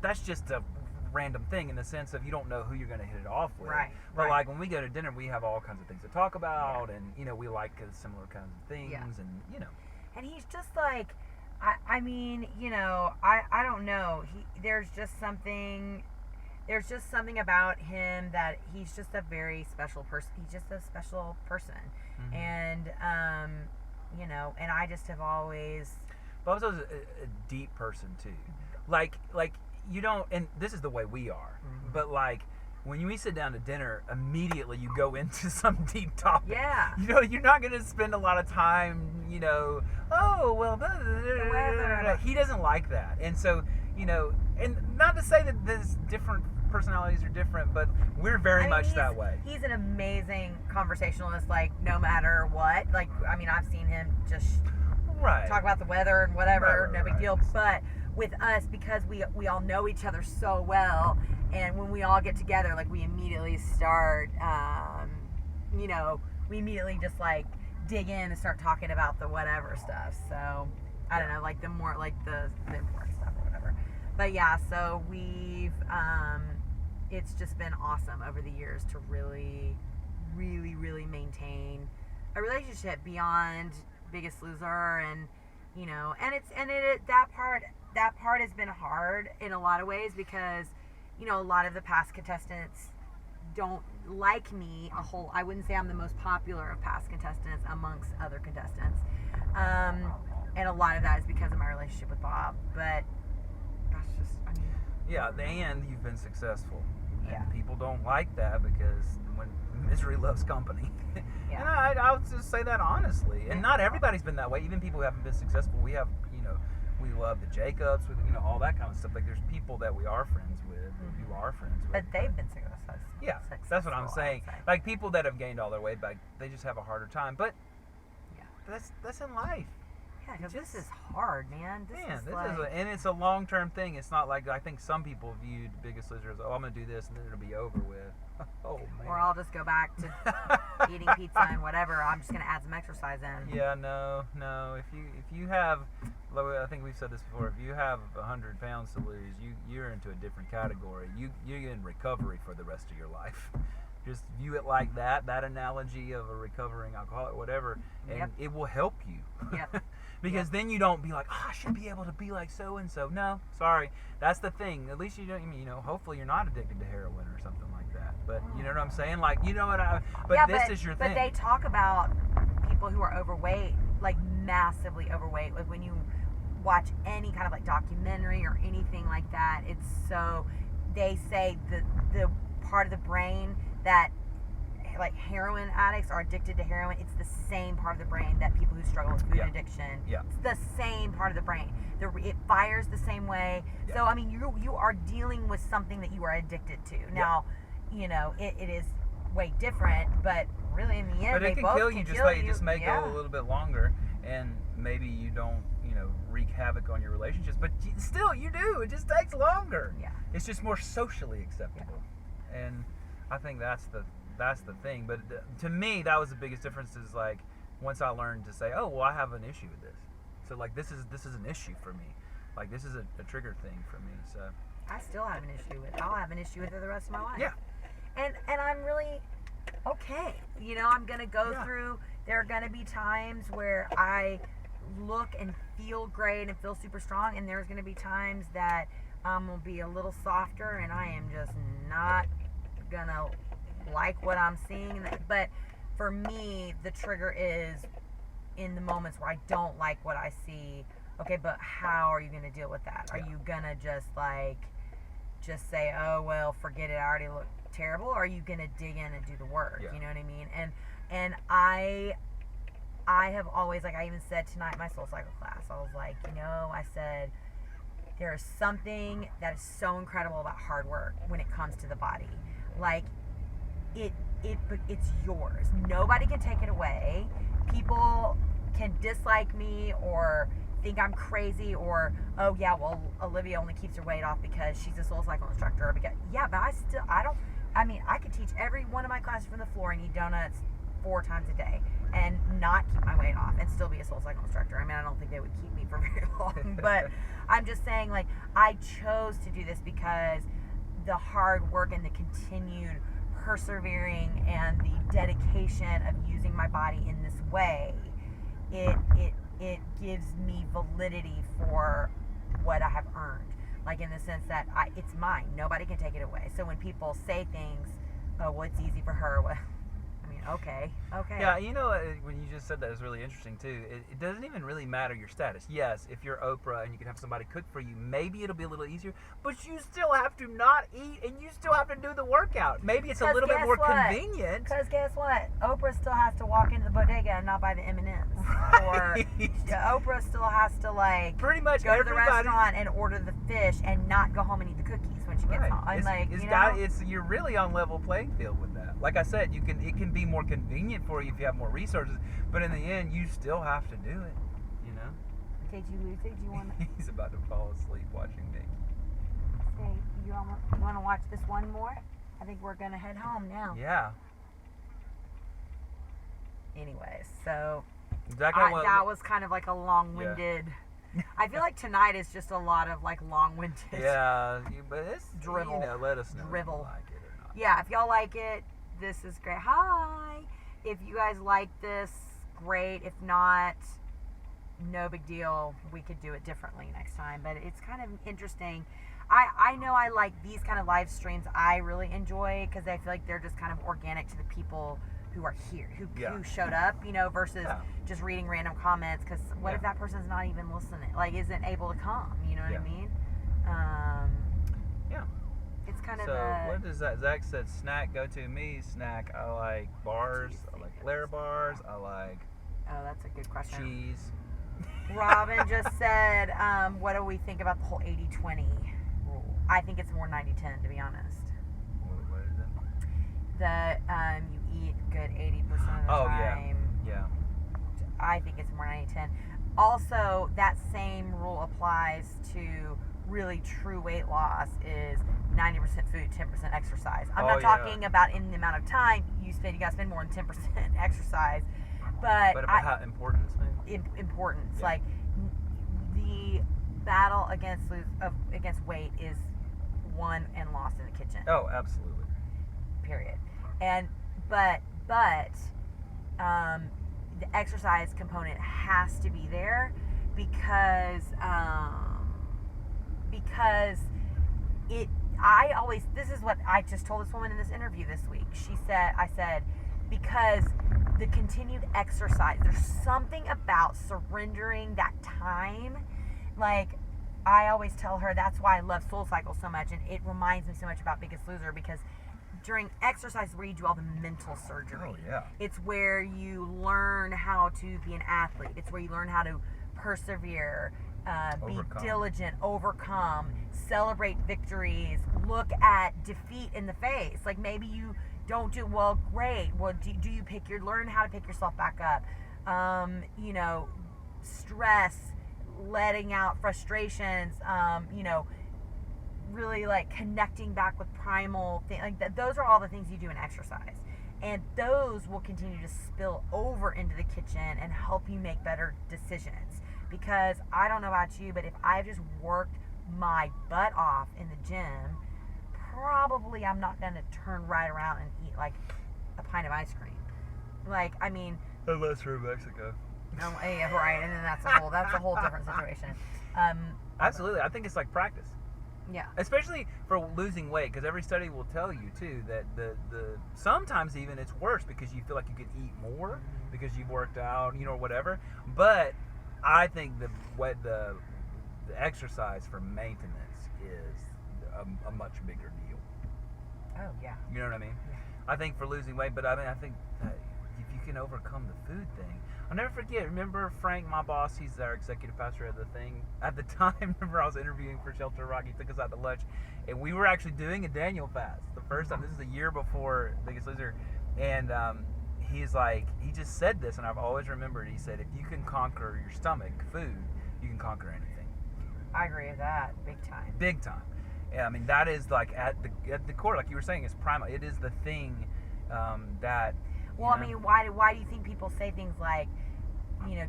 that's just a random thing in the sense of you don't know who you're going to hit it off with. Right. But when we go to dinner, we have all kinds of things to talk about, and we like similar kinds of things, and And he's just I mean, I don't know. There's just something about him that he's just a very special person. He's just a special person. Mm-hmm. And, and I just have always... Bob's also a deep person, too. You don't... And this is the way we are. Mm-hmm. But, when we sit down to dinner, immediately you go into some deep topic. Yeah. You're not going to spend a lot of time, oh, well, blah, blah, blah, blah. He doesn't like that. And so, and not to say that there's different personalities are different, but we're very much that way. He's an amazing conversationalist, like, no matter what. Like, I mean, I've seen him just talk about the weather and whatever, no big deal. But with us, because we all know each other so well, and when we all get together, like, we immediately start, we immediately just, like, dig in and start talking about the whatever stuff. So, I don't know, like, the more, like, the important stuff or whatever. But yeah, so we've, it's just been awesome over the years to really, really, really maintain a relationship beyond Biggest Loser, and that part has been hard in a lot of ways, because a lot of the past contestants don't like me a whole. I wouldn't say I'm the most popular of past contestants amongst other contestants, and a lot of that is because of my relationship with Bob. But that's just, and you've been successful. Yeah. And people don't like that, because when misery loves company. Yeah. And I'll just say that honestly. And not everybody's been that way. Even people who haven't been successful, we have, we love the Jacobs, with all that kind of stuff. Like, there's people that we are friends with, who are friends with. But they've been successful. Yeah, that's what I'm saying. Like, people that have gained all their weight back, they just have a harder time. But that's in life. Yeah, because this is hard, man. And it's a long-term thing. It's not like, I think some people viewed Biggest Loser as, I'm going to do this and then it'll be over with. Oh, man. Or I'll just go back to eating pizza and whatever. I'm just going to add some exercise in. Yeah, no. If you have, I think we've said this before, if you have 100 pounds to lose, you're into a different category. You're in recovery for the rest of your life. Just view it like that analogy of a recovering alcoholic, whatever, and it will help you. Yep. Because then you don't be like, I should be able to be like so-and-so. No, sorry. That's the thing. At least you don't, hopefully you're not addicted to heroin or something like that. But you know what I'm saying? Like, this is your thing. But they talk about people who are overweight, like massively overweight. Like, when you watch any kind of like documentary or anything like that, it's so, they say the part of the brain that, like, heroin addicts are addicted to heroin, it's the same part of the brain that people who struggle with food addiction. Yeah. It's the same part of the brain. It fires the same way. Yeah. So, I mean, you are dealing with something that you are addicted to. Now, it is way different, but really in the end, but it can kill you. It just may go a little bit longer, and maybe you don't, wreak havoc on your relationships, but still you do. It just takes longer. Yeah. It's just more socially acceptable. Yeah. And I think that's the thing. But to me, that was the biggest difference, is like, once I learned to say, oh, well, I have an issue with this. So, like, this is an issue for me. Like, this is a trigger thing for me. So I still have an issue with it. I'll have an issue with it the rest of my life. Yeah. And I'm really okay. I'm going to go through, there are going to be times where I look and feel great and feel super strong, and there's going to be times that will be a little softer, and I am just not going to like what I'm seeing. But for me, the trigger is in the moments where I don't like what I see. Okay, but how are you going to deal with that? Are you going to just say, oh, well, forget it, I already look terrible? Or are you going to dig in and do the work? You know what I mean? And I have always, like, I even said tonight in my SoulCycle class, I was like, I said, there is something that is so incredible about hard work when it comes to the body. Like, it's yours. Nobody can take it away. People can dislike me or think I'm crazy, or, oh yeah, well, Olivia only keeps her weight off because she's a SoulCycle instructor. Or because, but I could teach every one of my classes from the floor and eat donuts 4 times a day and not keep my weight off and still be a SoulCycle instructor. I mean, I don't think they would keep me for very long, but I'm just saying, like, I chose to do this because the hard work and the continued persevering and the dedication of using my body in this way, it gives me validity for what I have earned. Like, in the sense that it's mine. Nobody can take it away. So when people say things, oh, well, it's easy for her. Well, I mean, okay. Yeah, you know, when you just said that, it was really interesting too. It doesn't even really matter your status. Yes, if you're Oprah and you can have somebody cook for you, maybe it'll be a little easier. But you still have to not eat, and you still have to do the workout. Maybe it's a little bit more convenient. Because guess what? Oprah still has to walk into the bodega and not buy the M&Ms. Right. Or Oprah still has to like pretty much go to the restaurant and order the fish and not go home and eat the cookies when she gets home. You're really on level playing field with that. Like I said, it can be more convenient for you if you have more resources, but in the end, you still have to do it. You know. Okay, Lucy, do you want? He's about to fall asleep watching me. Say, you want to watch this one more? I think we're gonna head home now. Yeah. Anyways, so that was kind of like a long-winded. Yeah. I feel like tonight is just a lot of like long-winded. Yeah, but it's drivel. You know, let us know drivel. if you like it or not. Yeah, if y'all like it, this is great. Hi. If you guys like this, great. If not, no big deal. We could do it differently next time. But it's kind of interesting. I know I like these kind of live streams. I really enjoy because I feel like they're just kind of organic to the people who are here, who showed up, you know, versus just reading random comments. Because what if that person's not even listening, like isn't able to come? You know what I mean? Yeah. It's kind of. So what does that? Zach said snack. Go to me snack. I like bars. I like Claire bars. I like. Oh, that's a good question. Cheese. Robin just said, what do we think about the whole 80-20 rule? I think it's more 90-10, to be honest. What is it? That you eat good 80% of the time. Yeah. I think it's more 90-10. Also, that same rule applies to really true weight loss is 90% food, 10% exercise. I'm not talking about in the amount of time you spend. You got to spend more than 10% exercise. But about how importance, man. Importance. Like the battle against weight is won and lost in the kitchen. Oh, absolutely. Period. And but the exercise component has to be there because this is what I just told this woman in this interview this week. I said because the continued exercise, there's something about surrendering that time. Like I always tell her, that's why I love SoulCycle so much, and it reminds me so much about Biggest Loser, because during exercise is where you do all the mental surgery. Oh, yeah. It's where you learn how to be an athlete. It's where you learn how to persevere, be diligent, overcome, celebrate victories, look at defeat in the face. Like maybe you don't do well, great. Well, do you learn how to pick yourself back up? Stress, letting out frustrations, really like connecting back with primal things like that. Those are all the things you do in exercise, and those will continue to spill over into the kitchen and help you make better decisions. Because I don't know about you, but if I've just worked my butt off in the gym, probably I'm not going to turn right around and eat like a pint of ice cream. Like, I mean, unless we're in Mexico. Yeah, right. And then that's a whole different situation. Absolutely. I think it's like practice. Yeah. Especially for losing weight, because every study will tell you too that the sometimes even it's worse because you feel like you could eat more because you've worked out, whatever. But I think the exercise for maintenance is a much bigger deal. Oh yeah. You know what I mean? Yeah. I think for losing weight, but I think that if you can overcome the food thing. I'll never forget. Remember Frank, my boss? He's our executive pastor of the thing. At the time, remember I was interviewing for Shelter Rock. He took us out to lunch, and we were actually doing a Daniel fast the first time. This is a year before Biggest Loser, and he's like, he just said this, and I've always remembered. He said, if you can conquer your stomach, food, you can conquer anything. I agree with that, big time. Big time. Yeah, I mean that is like at the core, like you were saying, is primal. It is the thing that. Well, I mean, why do you think people say things like,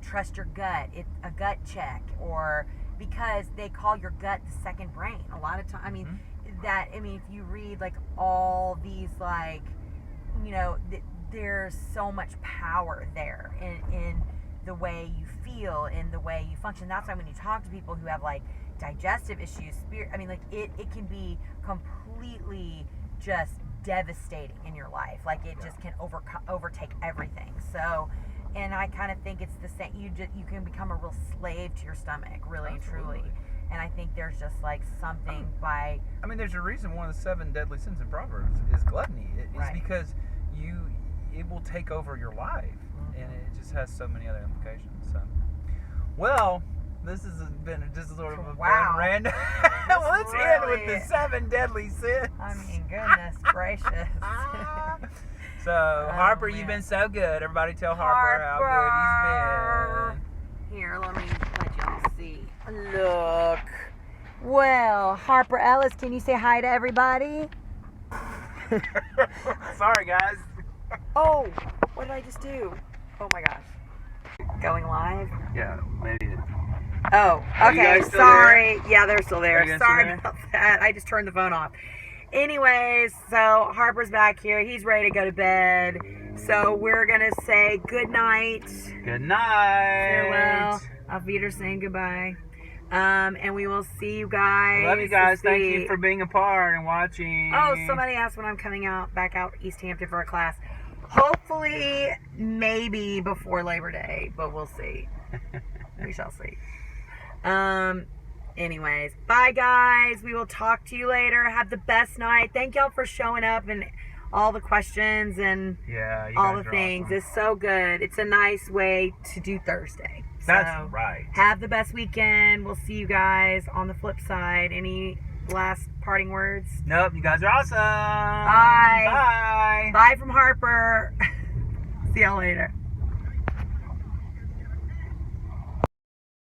trust your gut? It's a gut check, or because they call your gut the second brain. A lot of time, if you read like all these like, there's so much power there in the way you feel, in the way you function. That's why when you talk to people who have like digestive issues, it can be completely just devastating in your life. Like it just can overtake everything. So, and I kind of think it's the same. You can become a real slave to your stomach, really and truly. And I think there's just like something by. I mean, there's a reason one of the 7 deadly sins in Proverbs is gluttony. It's because it will take over your life, and it just has so many other implications. So, well, this has been just sort of a fun random. Well, let's end with the 7 deadly sins. I mean, goodness gracious. So, Harper, you've been so good. Everybody tell Harper how good he's been. Here, let me let y'all see. Look. Well, Harper Ellis, can you say hi to everybody? Sorry, guys. Oh, what did I just do? Oh my gosh. Going live? Yeah, maybe. Oh, okay. Sorry. Yeah, they're still there. Sorry about that. I just turned the phone off. Anyways, so Harper's back here. He's ready to go to bed. So we're going to say good night. Good night. Farewell. Auf Wiedersehen. Goodbye. And we will see you guys. Love you guys. Thank you for being a part and watching. Oh, somebody asked when I'm coming back out East Hampton for a class. Hopefully, maybe before Labor Day, but we'll see. We shall see. Anyways, bye guys. We will talk to you later. Have the best night. Thank y'all for showing up and all the questions and all the things. Awesome. It's so good. It's a nice way to do Thursday. That's right. Have the best weekend. We'll see you guys on the flip side. Any last parting words? Nope. You guys are awesome. Bye. Bye. Bye from Harper. See y'all later.